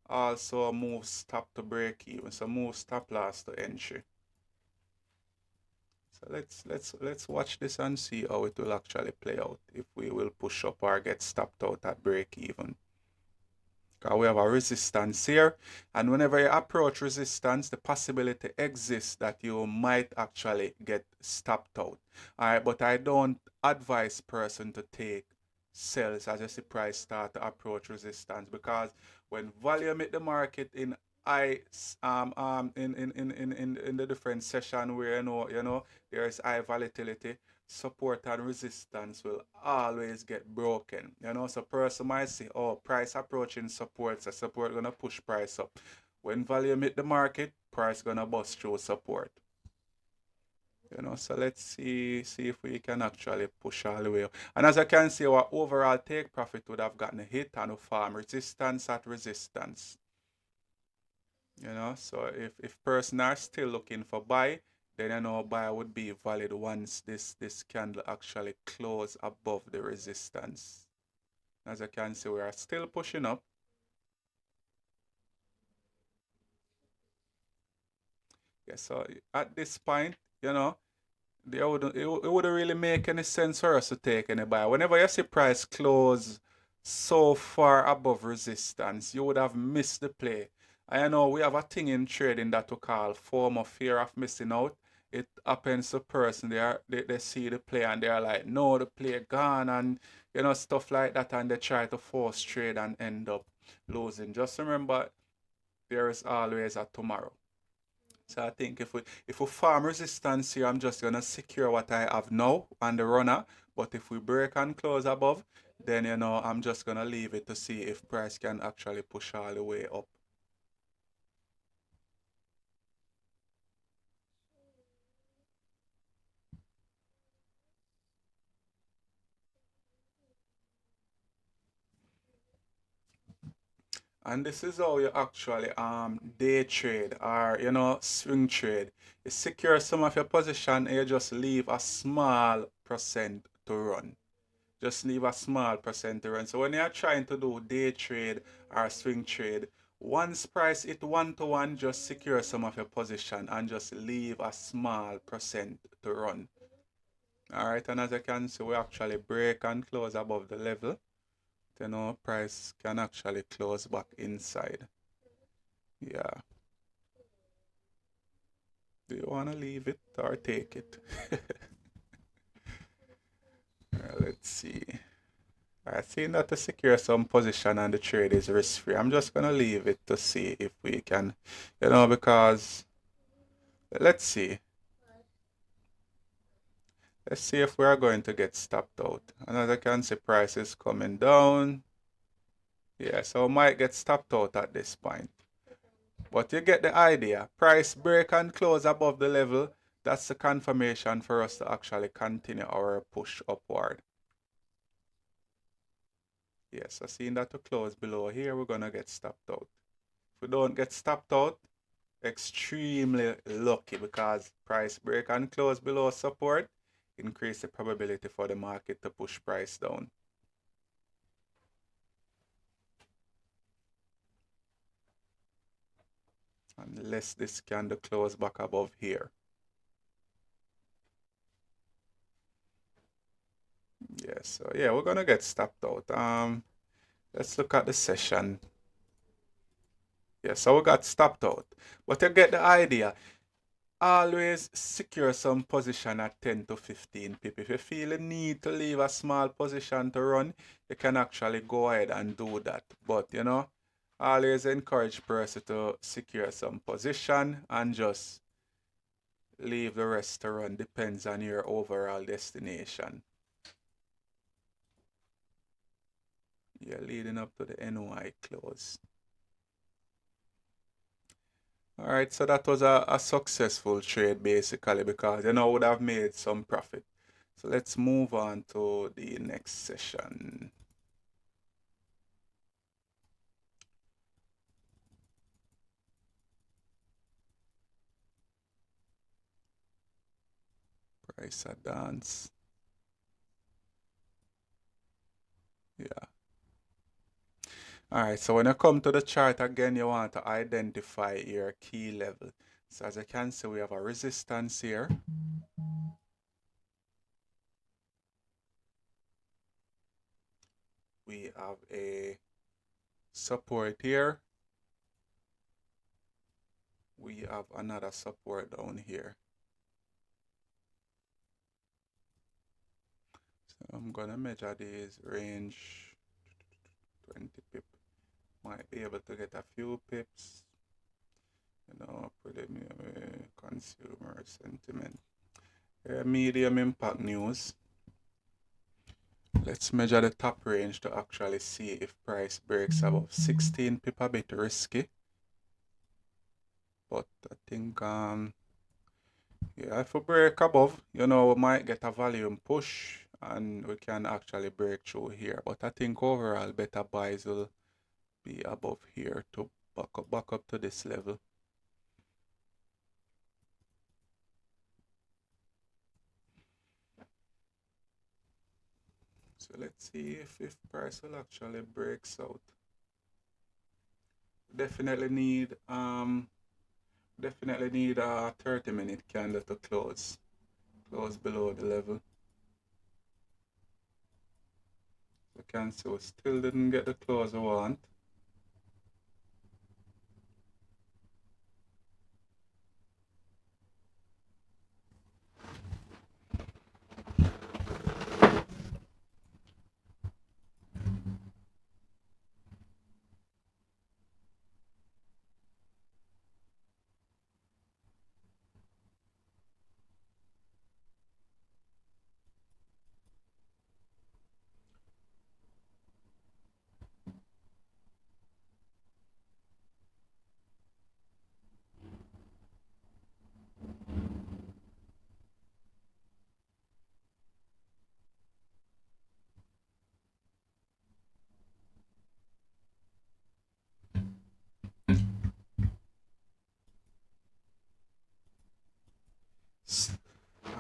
also move stop to break even. So move stop loss to entry. So let's watch this and see how it will actually play out, if we will push up or get stopped out at break even. Because we have a resistance here, and whenever you approach resistance, the possibility exists that you might actually get stopped out. Alright, but I don't advise person to take sells as you see price start to approach resistance, because when volume hit the market in in the different session where you know there is high volatility, support and resistance will always get broken. You know, so person might say, oh, price approaching support, so support gonna push price up. When volume hit the market, price gonna bust through support. You know, so let's see if we can actually push all the way up. And as I can see, our overall take profit would have gotten a hit and we form resistance at resistance. You know, so if person are still looking for buy, then you know buy would be valid once this candle actually close above the resistance. As you can see, we are still pushing up. Yeah, so at this point, you know, it wouldn't really make any sense for us to take any buy. Whenever you see price close so far above resistance, you would have missed the play. I know we have a thing in trading that we call FOMO, fear of missing out. It happens to person, they see the play and they're like, no, the play gone, and you know, stuff like that, and they try to force trade and end up losing. Just remember, there is always a tomorrow. So I think if we farm resistance here, I'm just gonna secure what I have now on the runner. But if we break and close above, then you know I'm just gonna leave it to see if price can actually push all the way up. And this is how you actually day trade or you know swing trade. You secure some of your position and you just leave a small percent to run. Just leave a small percent to run. So when you're trying to do day trade or swing trade, once price hit 1 to 1, just secure some of your position and just leave a small percent to run. Alright, and as you can see, we actually break and close above the level. You know, price can actually close back inside. Yeah. Do you want to leave it or take it? Let's see. I think that to secure some position and the trade is risk free. I'm just gonna leave it to see if we can, you know, because let's see. Let's see if we are going to get stopped out. And as I can see, price is coming down. Yeah, so we might get stopped out at this point. But you get the idea. Price break and close above the level. That's the confirmation for us to actually continue our push upward. Yes, so seeing that to close below here, we're gonna get stopped out. If we don't get stopped out, extremely lucky because price break and close below support increase the probability for the market to push price down. Unless this candle close back above here. Yeah, so yeah, we're gonna get stopped out. Let's look at the session. Yeah, so we got stopped out. But you get the idea. Always secure some position at 10 to 15 pip. If you feel a need to leave a small position to run, you can actually go ahead and do that. But you know, always encourage person to secure some position and just leave the rest to run. Depends on your overall destination. Yeah, leading up to the NY close. All right, so that was a successful trade basically because you know would have made some profit. So let's move on to the next session. Price a dance. Yeah. All right, so when you come to the chart again, you want to identify your key level. So as you can see, we have a resistance here. We have a support here. We have another support down here. So I'm gonna measure these range 20 pip. Might be able to get a few pips. You know, preliminary consumer sentiment. Medium impact news. Let's measure the top range to actually see if price breaks above 16 pip. A bit risky. But I think yeah, if we break above, you know, we might get a volume push and we can actually break through here. But I think overall better buys will be above here to back up to this level. So let's see if price will actually breaks out. Definitely need a 30-minute candle to close below the level. You can see we still didn't get the close we want.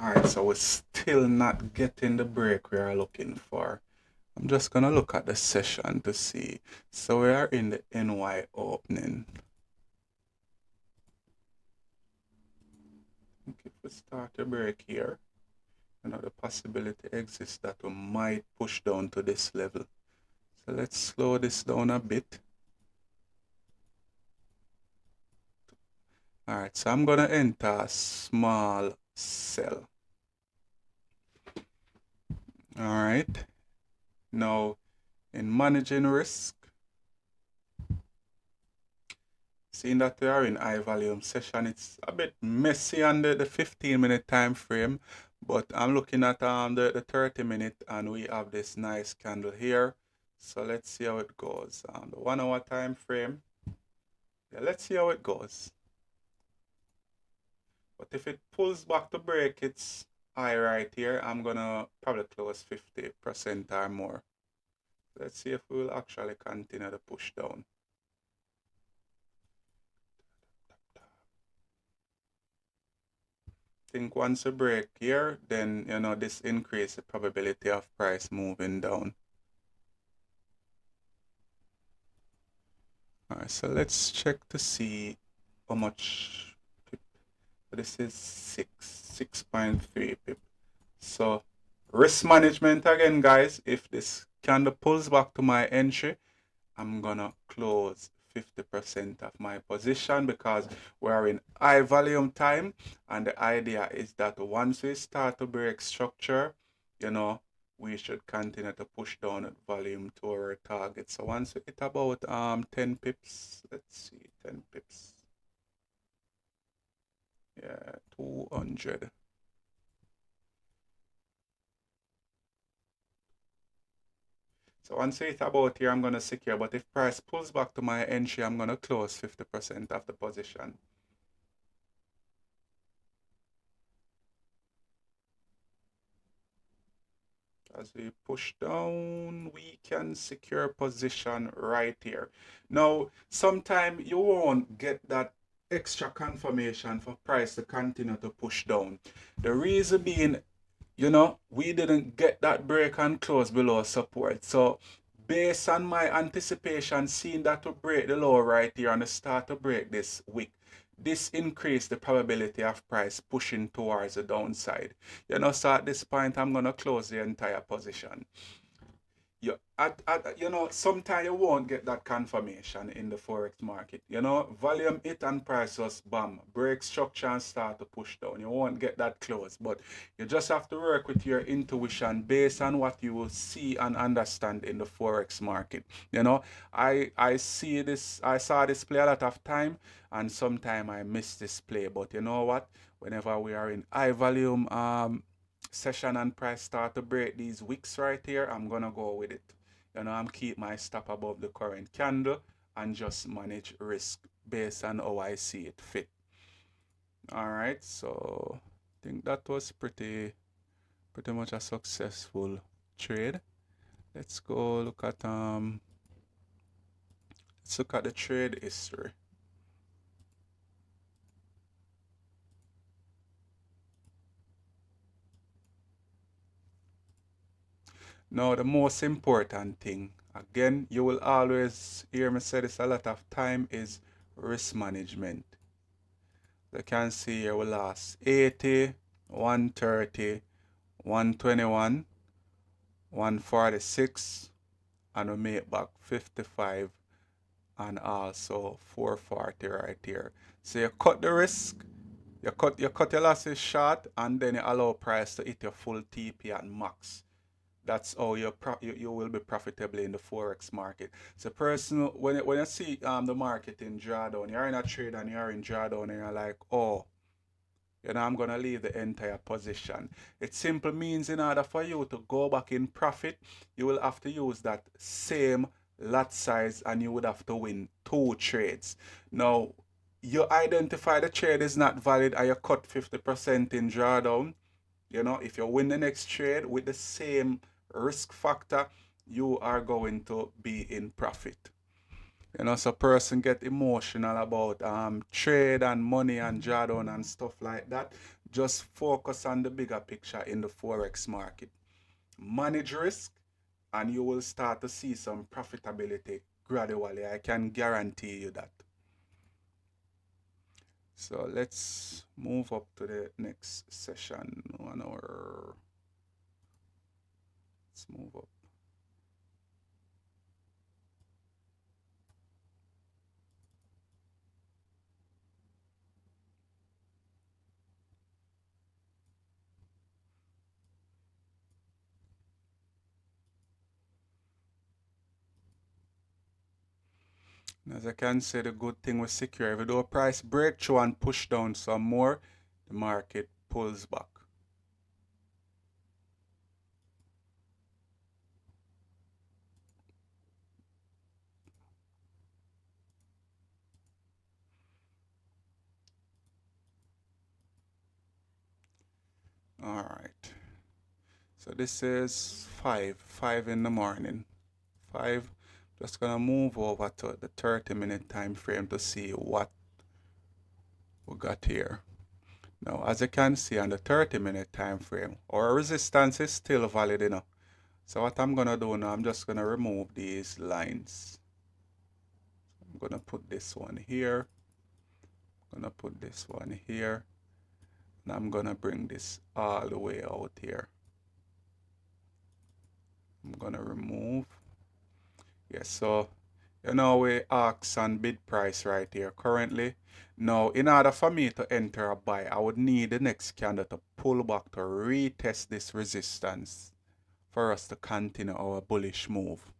Alright, so we're still not getting the break we are looking for. I'm just gonna look at the session to see. So we are in the NY opening. I think if we start a break here, you know, the possibility exists that we might push down to this level. So let's slow this down a bit. Alright, so I'm gonna enter a small sell. Alright, now in managing risk, seeing that we are in high volume session, it's a bit messy on the 15-minute time frame, but I'm looking at the 30-minute and we have this nice candle here. So let's see how it goes. The 1 hour time frame, yeah, let's see how it goes. But if it pulls back to break its high right here, I'm gonna probably close 50% or more. Let's see if we will actually continue to push down. think once you break here, then you know this increase the probability of price moving down. Alright, so let's check to see how much pip. This is 6.3 pip. So risk management again, guys. If this candle pulls back to my entry, I'm gonna close 50% of my position because we're in high volume time, and the idea is that once we start to break structure, you know, we should continue to push down at volume to our target. So once we hit about 10 pips, let's see, 10 pips. Yeah, 200. So once we hit about here, I'm gonna secure, but if price pulls back to my entry, I'm gonna close 50% of the position. As we push down, we can secure position right here. Now, sometime you won't get that extra confirmation for price to continue to push down. The reason being, you know, we didn't get that break and close below support. So based on my anticipation, seeing that to break the low right here and start to break this wick, this increased the probability of price pushing towards the downside. You know, so at this point, I'm going to close the entire position. You know, sometimes you won't get that confirmation in the forex market. You know, volume hit and price just bam, break structure and start to push down. You won't get that close, but you just have to work with your intuition based on what you will see and understand in the forex market. You know, I saw this play a lot of time, and sometimes I miss this play. But you know what? Whenever we are in high volume session and price start to break these wicks right here, I'm gonna go with it. You know, I'm keep my stop above the current candle and just manage risk based on how I see it fit. All right, so I think that was pretty much a successful trade. Let's go look at let's look at the trade history. Now, the most important thing, again, you will always hear me say this a lot of time, is risk management. You can see here we lost 80, 130, 121, 146, and we make back 55 and also 440 right here. So you cut the risk, you cut your losses short, and then you allow price to hit your full TP at max. That's how you will be profitable in the forex market. So person, when you see the market in drawdown, you're in a trade and you're in drawdown and you're like, oh, you know, I'm gonna leave the entire position. It simply means in order for you to go back in profit, you will have to use that same lot size and you would have to win 2 trades. Now, you identify the trade is not valid and you cut 50% in drawdown. You know, if you win the next trade with the same risk factor, you are going to be in profit. You know, so person get emotional about trade and money and drawdown and stuff like that. Just focus on the bigger picture in the forex market. Manage risk, and you will start to see some profitability gradually. I can guarantee you that. So let's move up to the next session. 1 hour. Let's move up. As I can say, the good thing with secure, if the price break through and push down some more, the market pulls back. All right. So this is 5 in the morning. 5. Just gonna move over to the 30-minute time frame to see what we got here. Now, as you can see on the 30-minute time frame, our resistance is still valid, So what I'm gonna do now, I'm just gonna remove these lines. I'm gonna put this one here. I'm gonna put this one here. And I'm gonna bring this all the way out here. I'm gonna remove. Yes, so we ask on bid price right here currently. Now, in order for me to enter a buy, I would need the next candle to pull back to retest this resistance for us to continue our bullish move.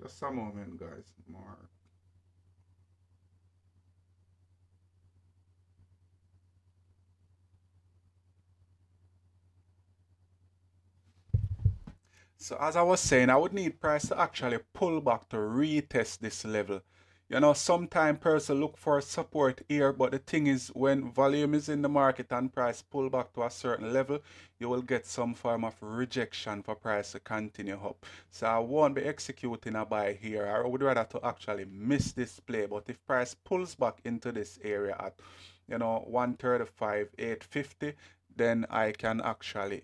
Just a moment, guys. More. So as I was saying, I would need price to actually pull back to retest this level. Sometimes person look for support here, but the thing is when volume is in the market and price pull back to a certain level, you will get some form of rejection for price to continue up. So I won't be executing a buy here. I would rather to actually miss this play. But if price pulls back into this area at 135, 850, then I can actually,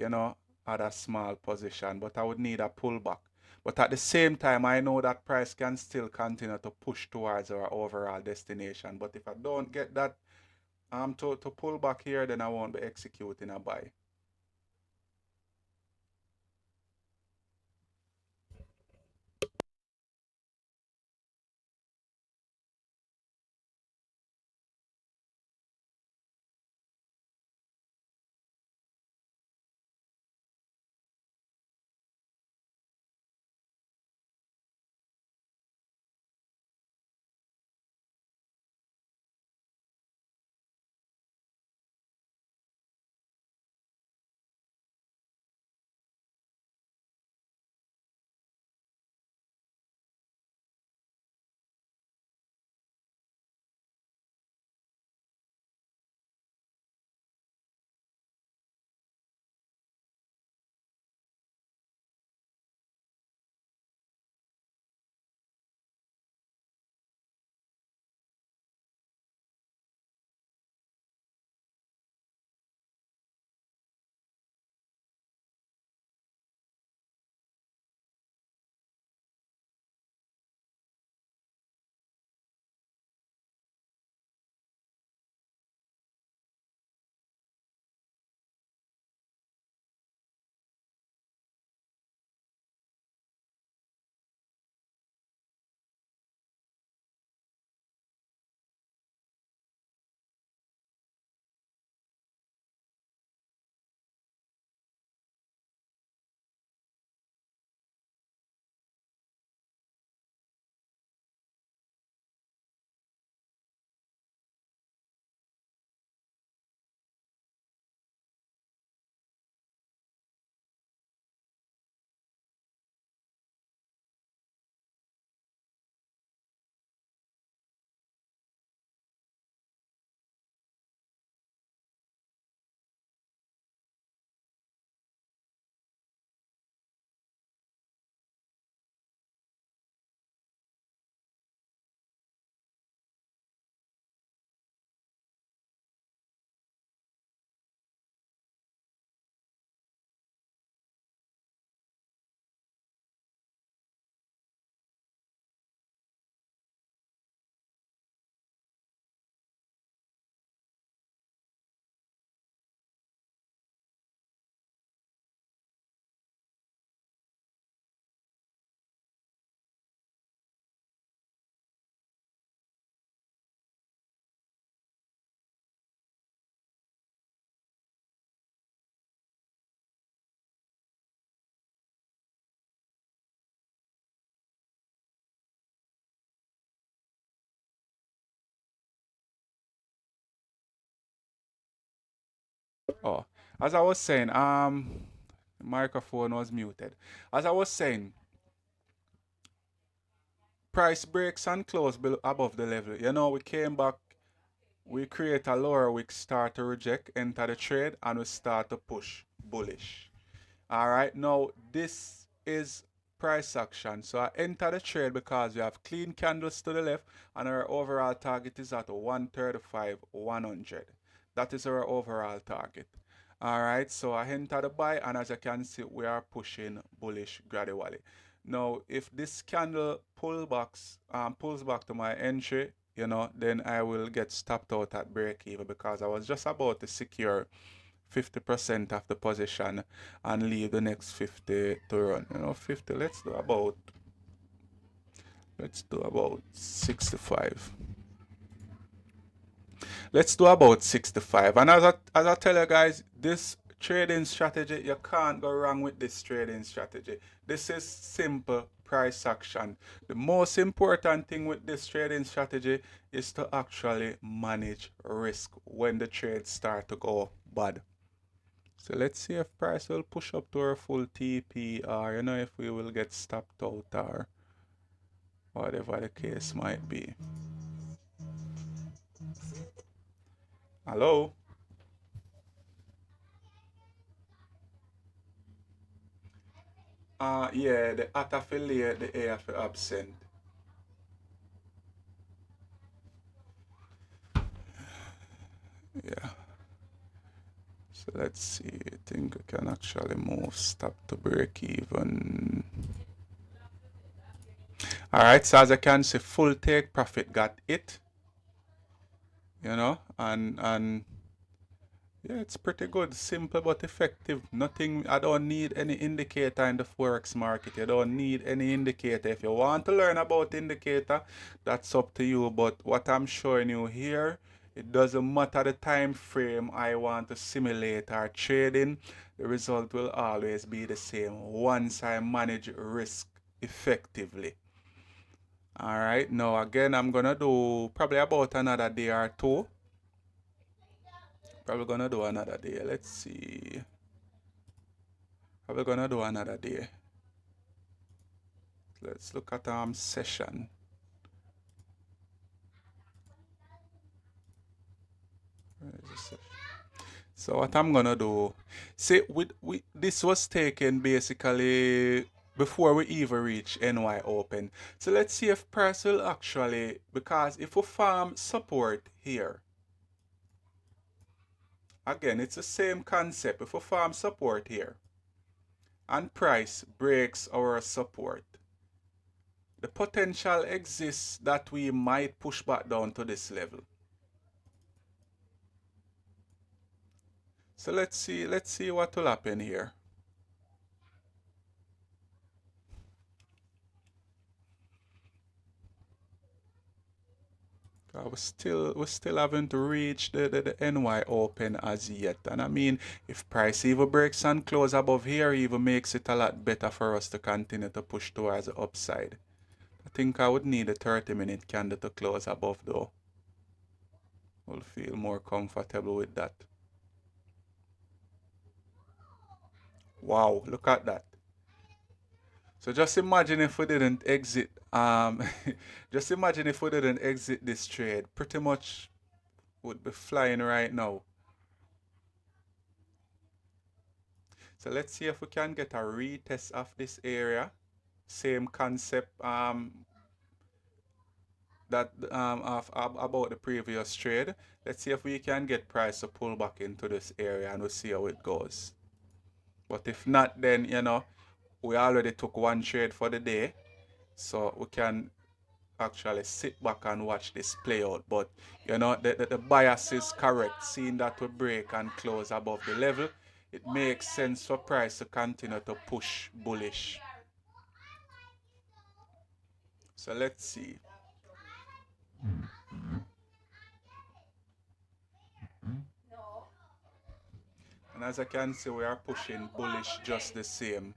add a small position, but I would need a pullback. But at the same time, I know that price can still continue to push towards our overall destination. But if I don't get that to pull back here, then I won't be executing a buy. Oh, as I was saying, microphone was muted. As I was saying, price breaks and close above the level. You know, we came back, we create a lower wick, start to reject, enter the trade, and we start to push bullish. All right, now this is price action. So I enter the trade because we have clean candles to the left, and our overall target is at 135, 100. That is our overall target. All right, so I enter the buy, and as you can see, we are pushing bullish gradually. Now, if this candle pulls back to my entry, you know, then I will get stopped out at break even because I was just about to secure 50% of the position and leave the next 50 to run. You know, 50, let's do about 65. Let's do about 65. And as I tell you guys, this trading strategy, you can't go wrong with this trading strategy. This is simple price action. The most important thing with this trading strategy is to actually manage risk when the trades start to go bad. So let's see if price will push up to our full TP, or you know, if we will get stopped out or whatever the case might be. Hello? Yeah, the at affiliate, the A for absent. Yeah. So let's see. I think we can actually move stop to break even. Alright, so as I can see, full take profit got it. You know, and yeah, it's pretty good. Simple but effective. Nothing, I don't need any indicator in the Forex market. You don't need any indicator. If you want to learn about indicator, that's up to you. But what I'm showing you here, it doesn't matter the time frame I want to simulate or trading, the result will always be the same once I manage risk effectively. Alright, now again, I'm gonna do probably about another day or two. Probably gonna do another day. Let's see. Probably gonna do another day. Let's look at session. So what I'm gonna do, see, this was taken basically before we even reach NY open. So let's see if price will actually, because if we farm support here, again, it's the same concept. If we farm support here and price breaks our support, the potential exists that we might push back down to this level. So let's see what will happen here. We still haven't reached the NY open as yet. And I mean, if price even breaks and close above here, even makes it a lot better for us to continue to push towards the upside. I think I would need a 30-minute candle to close above though. We'll feel more comfortable with that. Wow, look at that. So just imagine if we didn't exit just imagine if we didn't exit this trade. Pretty much would be flying right now. So let's see if we can get a retest of this area. Same concept that about the previous trade. Let's see if we can get price to pull back into this area, and we'll see how it goes. But if not, then you know, we already took one trade for the day, so we can actually sit back and watch this play out. But you know, the bias is correct. Seeing that we break and close above the level, it makes sense for price to continue to push bullish. So let's see. And as I can see, we are pushing bullish just the same.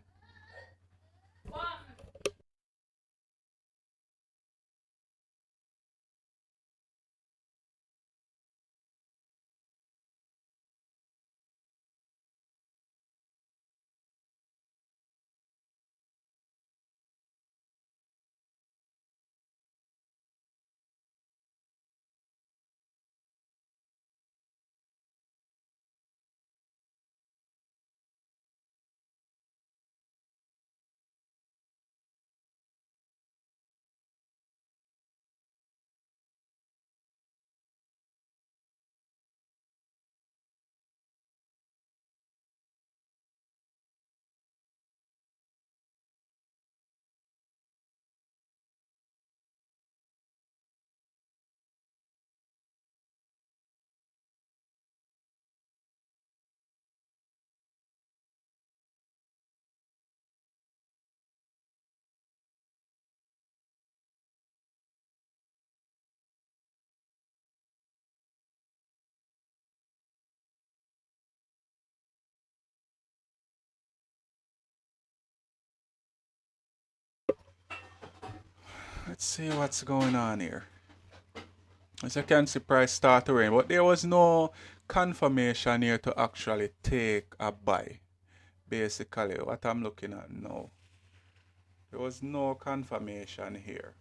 see what's going on here. As you can see, price start to rain, but there was no confirmation here to actually take a buy. Basically, what I'm looking at now. There was no confirmation here.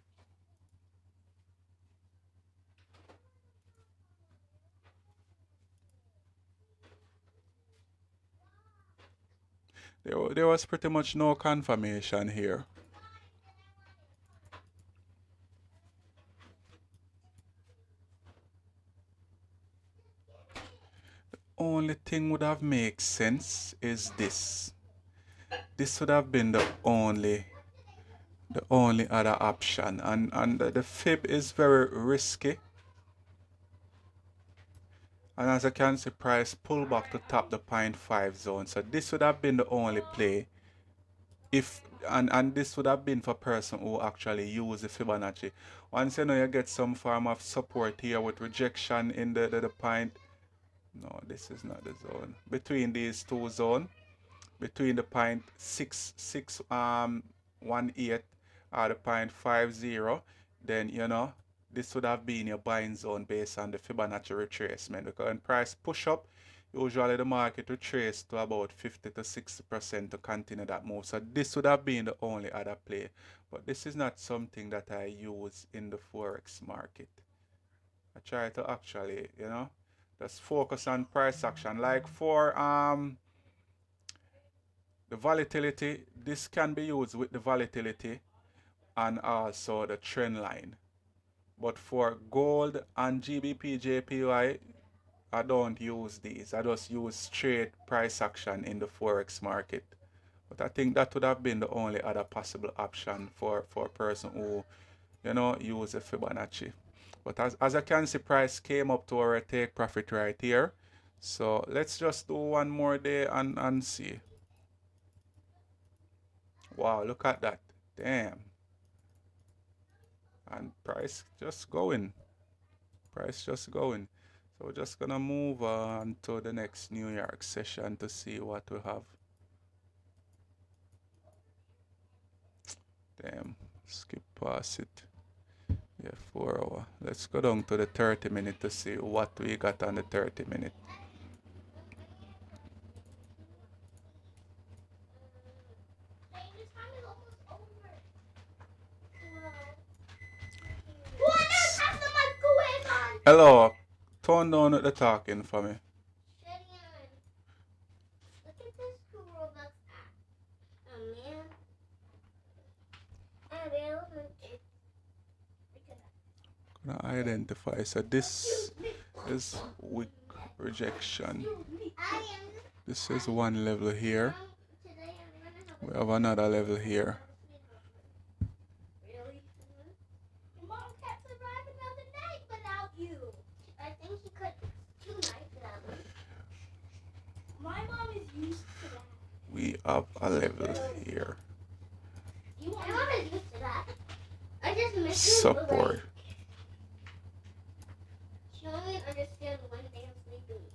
There was pretty much no confirmation here. Only thing would have made sense is this. This would have been the only other option, and the fib is very risky. And as you can see, price pull back to top the 0.5 zone. So this would have been the only play. If and this would have been for person who actually use the Fibonacci. Once you know you get some form of support here with rejection in the point. No, this is not the zone. Between these two zones, between the 0.6618 or the 0.50, then you know this would have been your buying zone based on the Fibonacci retracement. Because when price push up, usually the market retrace to about 50 to 60% to continue that move. So this would have been the only other play. But this is not something that I use in the Forex market. I try to actually, you know, just focus on price action. Like for the volatility, this can be used with the volatility and also the trend line. But for gold and Gbpjpy, I don't use these. I just use straight price action in the Forex market. But I think that would have been the only other possible option for a person who, you know, use a Fibonacci. But as I can see, price came up to our take profit right here. So let's just do one more day and see. Wow, look at that. Damn. And price just going. Price just going. So we're just gonna move on to the next New York session to see what we have. Damn, skip past it. Yeah, 4 hour. Let's go down to the 30-minute to see what we got on the 30-minute. Hello, turn down the talking for me. Gonna identify. So this is weak rejection. This is one level here. We have another level here. We have a level here. Support. She only understands one day of sleeping.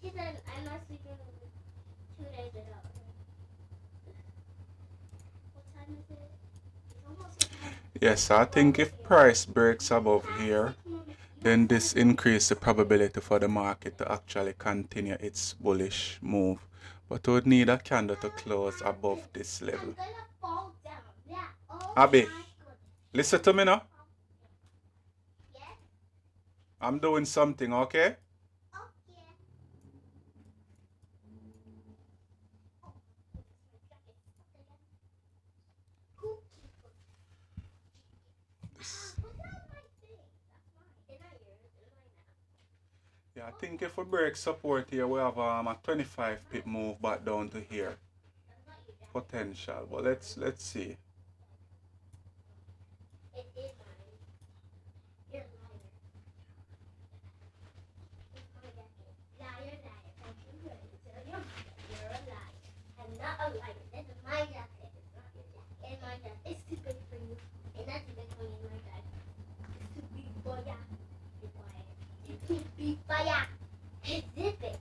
She said, I'm not sleeping 2 days ago. What time is it? It's almost time. Yes, I think if price breaks above here, then this increases the probability for the market to actually continue its bullish move. But we would need a candle to close above this level. I'm gonna fall down. Yeah. Oh Abby, my goodness. listen to me now. Yes? I'm doing something, okay? Okay. Yeah, I think if we break support here, we have a 25 pip move back down to here. Potential, but let's see. It is mine. You're a liar. It's my jacket. Liar, liar. Don't you really tell your mother you're a liar. I'm not a liar. This is my jacket. It's not your jacket. It's my jacket. It's too big for you. And that's too big for me, my jacket. It's too big for ya. Be quiet. It's too big for ya. Zip it.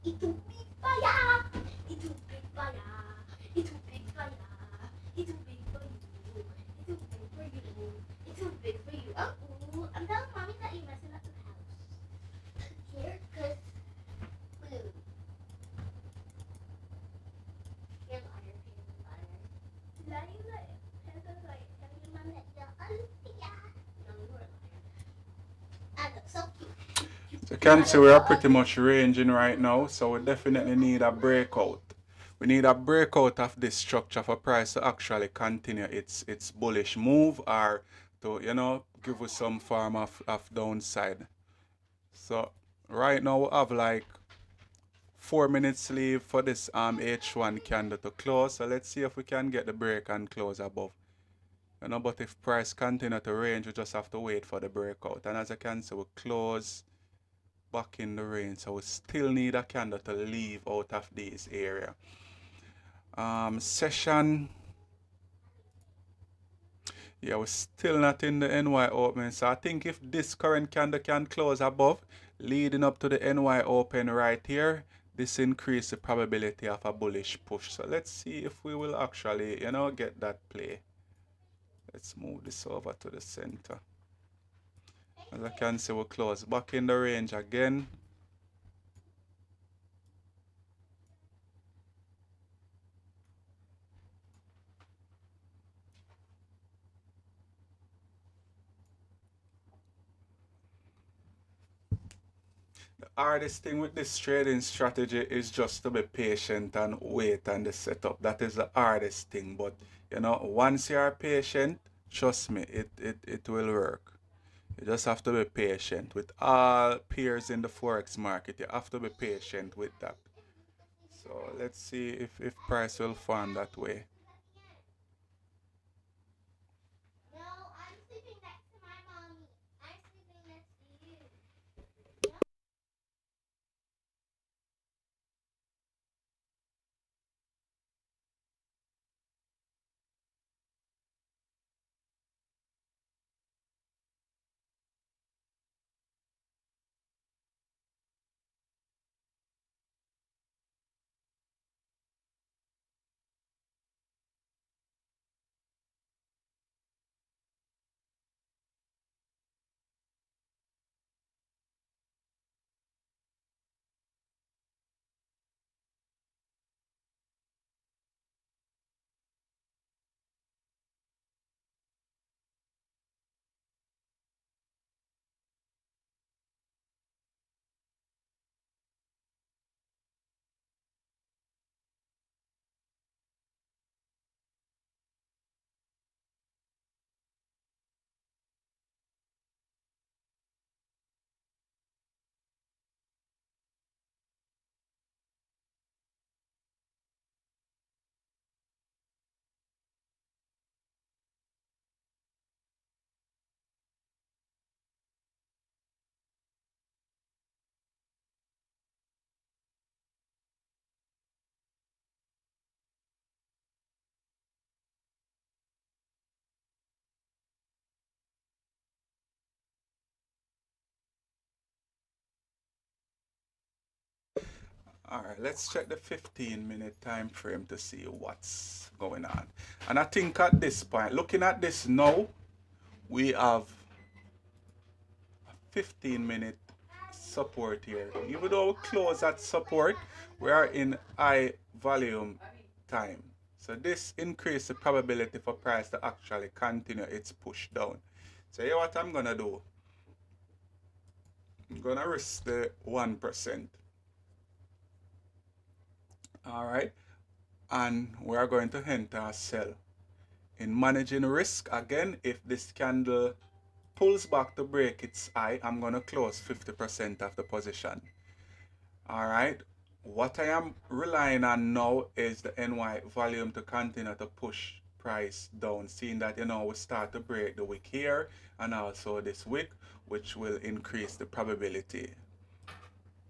It's too big for ya. It's too big for ya. It's too big for ya. So you can see we are pretty much ranging right now, so we definitely need a breakout. We need a breakout of this structure for price to actually continue its bullish move, or to, you know, give us some form of downside. So right now we have like 4 minutes leave for this H1 candle to close. So let's see if we can get the break and close above. You know, but if price continue to range, we just have to wait for the breakout. And as you can see, we close back in the range, so we still need a candle to leave out of this area. Session, yeah, we're still not in the NY opening, so I think if this current candle can close above, leading up to the NY open right here, this increase the probability of a bullish push. So let's see if we will actually, you know, get that play. Let's move this over to the center. As I can see, we'll close back in the range again. The hardest thing with this trading strategy is just to be patient and wait on the setup. That is the hardest thing. But you know, once you are patient, trust me, it will work. You just have to be patient. With all peers in the Forex market, you have to be patient with that. So let's see if price will form that way. No, I'm sleeping next to my mommy. I'm sleeping next to you. All right, let's check the 15-minute time frame to see what's going on. And I think at this point, looking at this now, we have a 15-minute support here. Even though we close at support, we are in high volume time. So this increases the probability for price to actually continue its push down. So here what I'm gonna do, I'm gonna risk the 1%. All right, and we are going to enter a sell. In managing risk, again, if this candle pulls back to break its high, I'm going to close 50% of the position. All right, what I am relying on now is the NY volume to continue to push price down, seeing that, you know, we start to break the wick here and also this wick, which will increase the probability.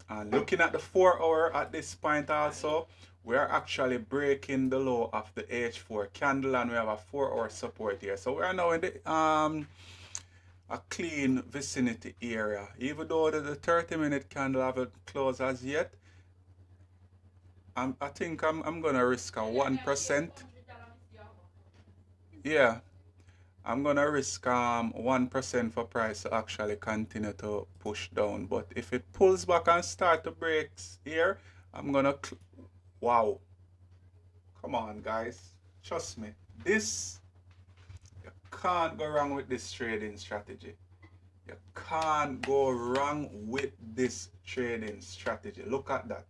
And looking at the 4 hour at this point also, we are actually breaking the low of the H4 candle, and we have a 4 hour support here. So we are now in the a clean vicinity area. Even though the 30-minute candle haven't closed as yet, I think I'm gonna risk a 1%. Yeah, I'm gonna risk 1% for price to actually continue to push down. But if it pulls back and start to break here, I'm gonna wow. Come on, guys. Trust me. This, you can't go wrong with this trading strategy. You can't go wrong with this trading strategy. Look at that.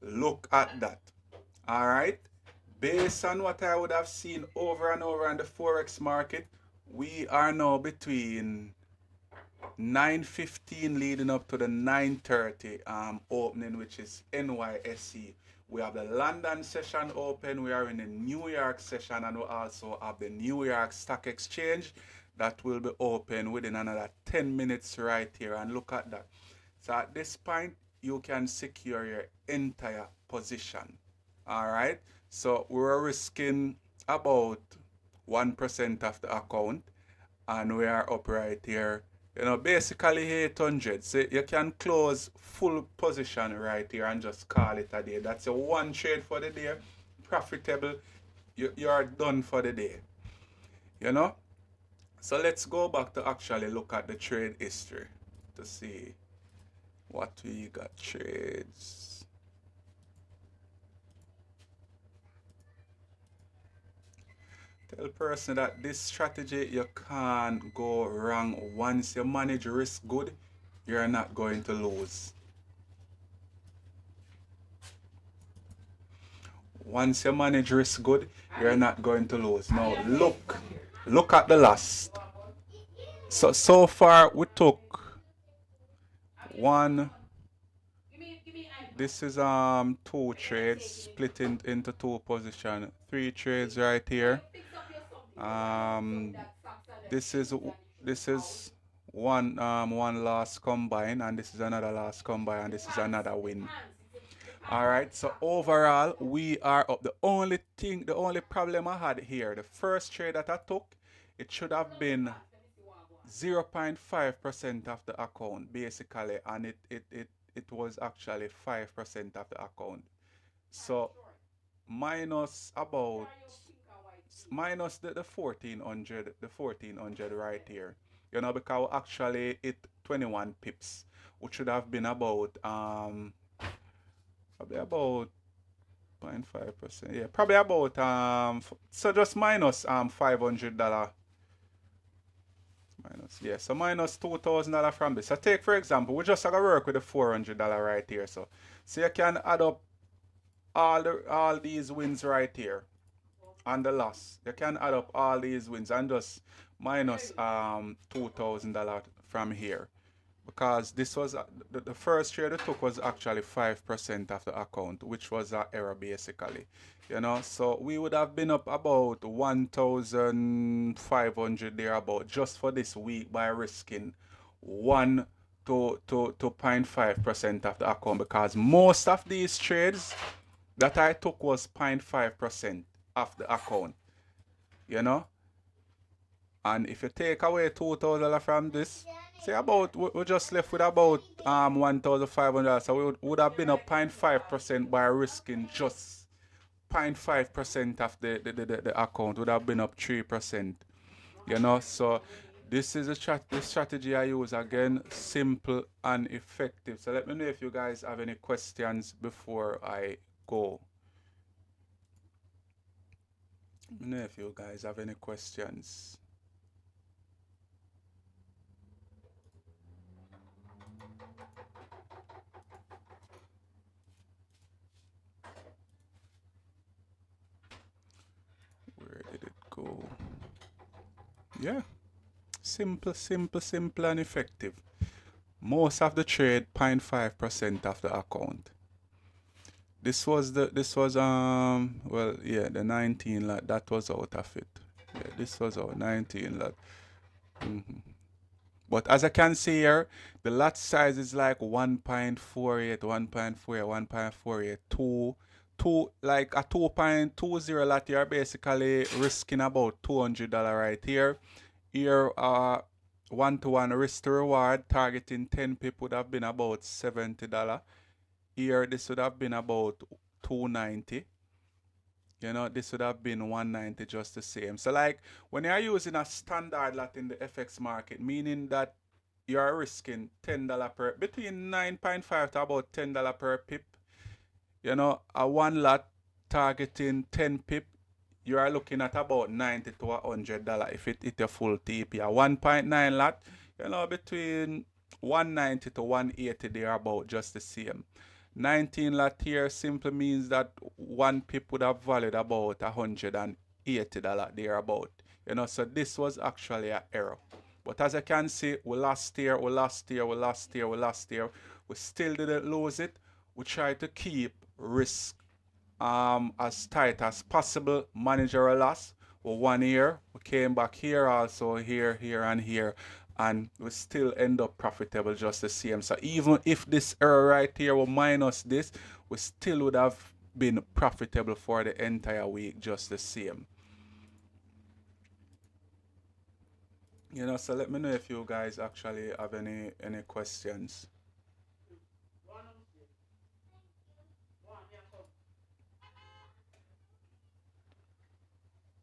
Look at that. All right. Based on what I would have seen over and over in the Forex market, we are now between 9:15 leading up to the 9:30 opening, which is NYSE. We have the London session open. We are in the New York session, and we also have the New York Stock Exchange that will be open within another 10 minutes right here. And look at that. So at this point, you can secure your entire position. All right. So we're risking about 1% of the account, and we are up right here. You know, basically 800. So you can close full position right here and just call it a day. That's your one trade for the day. Profitable. You are done for the day. You know? So let's go back to actually look at the trade history to see what we got trades. Tell person that this strategy you can't go wrong. Once you manage risk good, you're not going to lose. Once you manage risk good, you're not going to lose. Now look at the last. So far we took one. This is two trades split into two position. Three trades right here. This is one loss combine, and this is another loss combine, and this is another win. All right, so overall we are up. The only problem I had here, the first trade that I took, it should have been 0.5% of the account basically, and it was actually 5% of the account. So minus about minus the 1400 right here. You know, because actually it 21 pips, which should have been about probably about 0.5%. Yeah, probably about so just minus $500. So minus $2,000 from this. So take for example, we just have to work with the $400 right here. So you can add up all these wins right here and the loss. You can add up all these wins and just minus $2,000 from here, because this was the first trade I took was actually 5% of the account, which was an error basically. You know, so we would have been up about 1,500 there about just for this week by risking 1 to 0.5% of the account, because most of these trades that I took was 0.5% of the account. You know, and if you take away $2,000 from this, say about we just left with about $1,500. So we would have been up 0.5% by risking just 0.5% of the account. Would have been up 3%. You know, so this is the strategy I use. Again, simple and effective. So let me know if you guys have any questions before I go. Let me know if you guys have any questions. Where did it go? Yeah, simple and effective. Most of the trade 0.5% of the account. This was well, yeah, the 19 lot that was out of it. Yeah, this was our 19 lot. But as I can see here, the lot size is like 1.48, 1.48, 2, like a 2.20 lot. You're basically risking about $200 right here. Here, 1-to-1 risk to reward, targeting 10 pip would have been about $70. Here, this would have been about 290. You know, this would have been 190 just the same. So like when you're using a standard lot in the FX market, meaning that you're risking $10 per, between 9.5 to about $10 per pip. You know, a one lot targeting 10 pip, you are looking at about 90 to $100 if it hit a full TP. A 1.9 lot, you know, between 190 to 180 they're about just the same. 19 lot here simply means that one pip would have valued about $180 thereabout. You know, so this was actually an error. But as you can see, we lost here, we lost here, we lost here, we lost here. We still didn't lose it. We tried to keep risk as tight as possible. Managerial loss. Well, 1 year. We came back here also, here, here, and here. And we still end up profitable just the same. So even if this error right here will minus this, we still would have been profitable for the entire week just the same. You know, so let me know if you guys actually have any questions.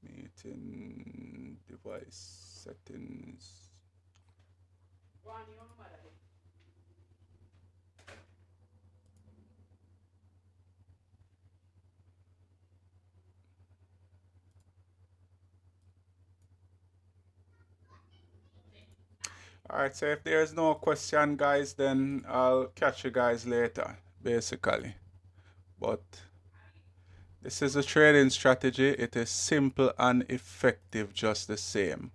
Meeting device settings. Alright, so if there's no question, guys, then I'll catch you guys later, basically. But this is a trading strategy. It is simple and effective just the same.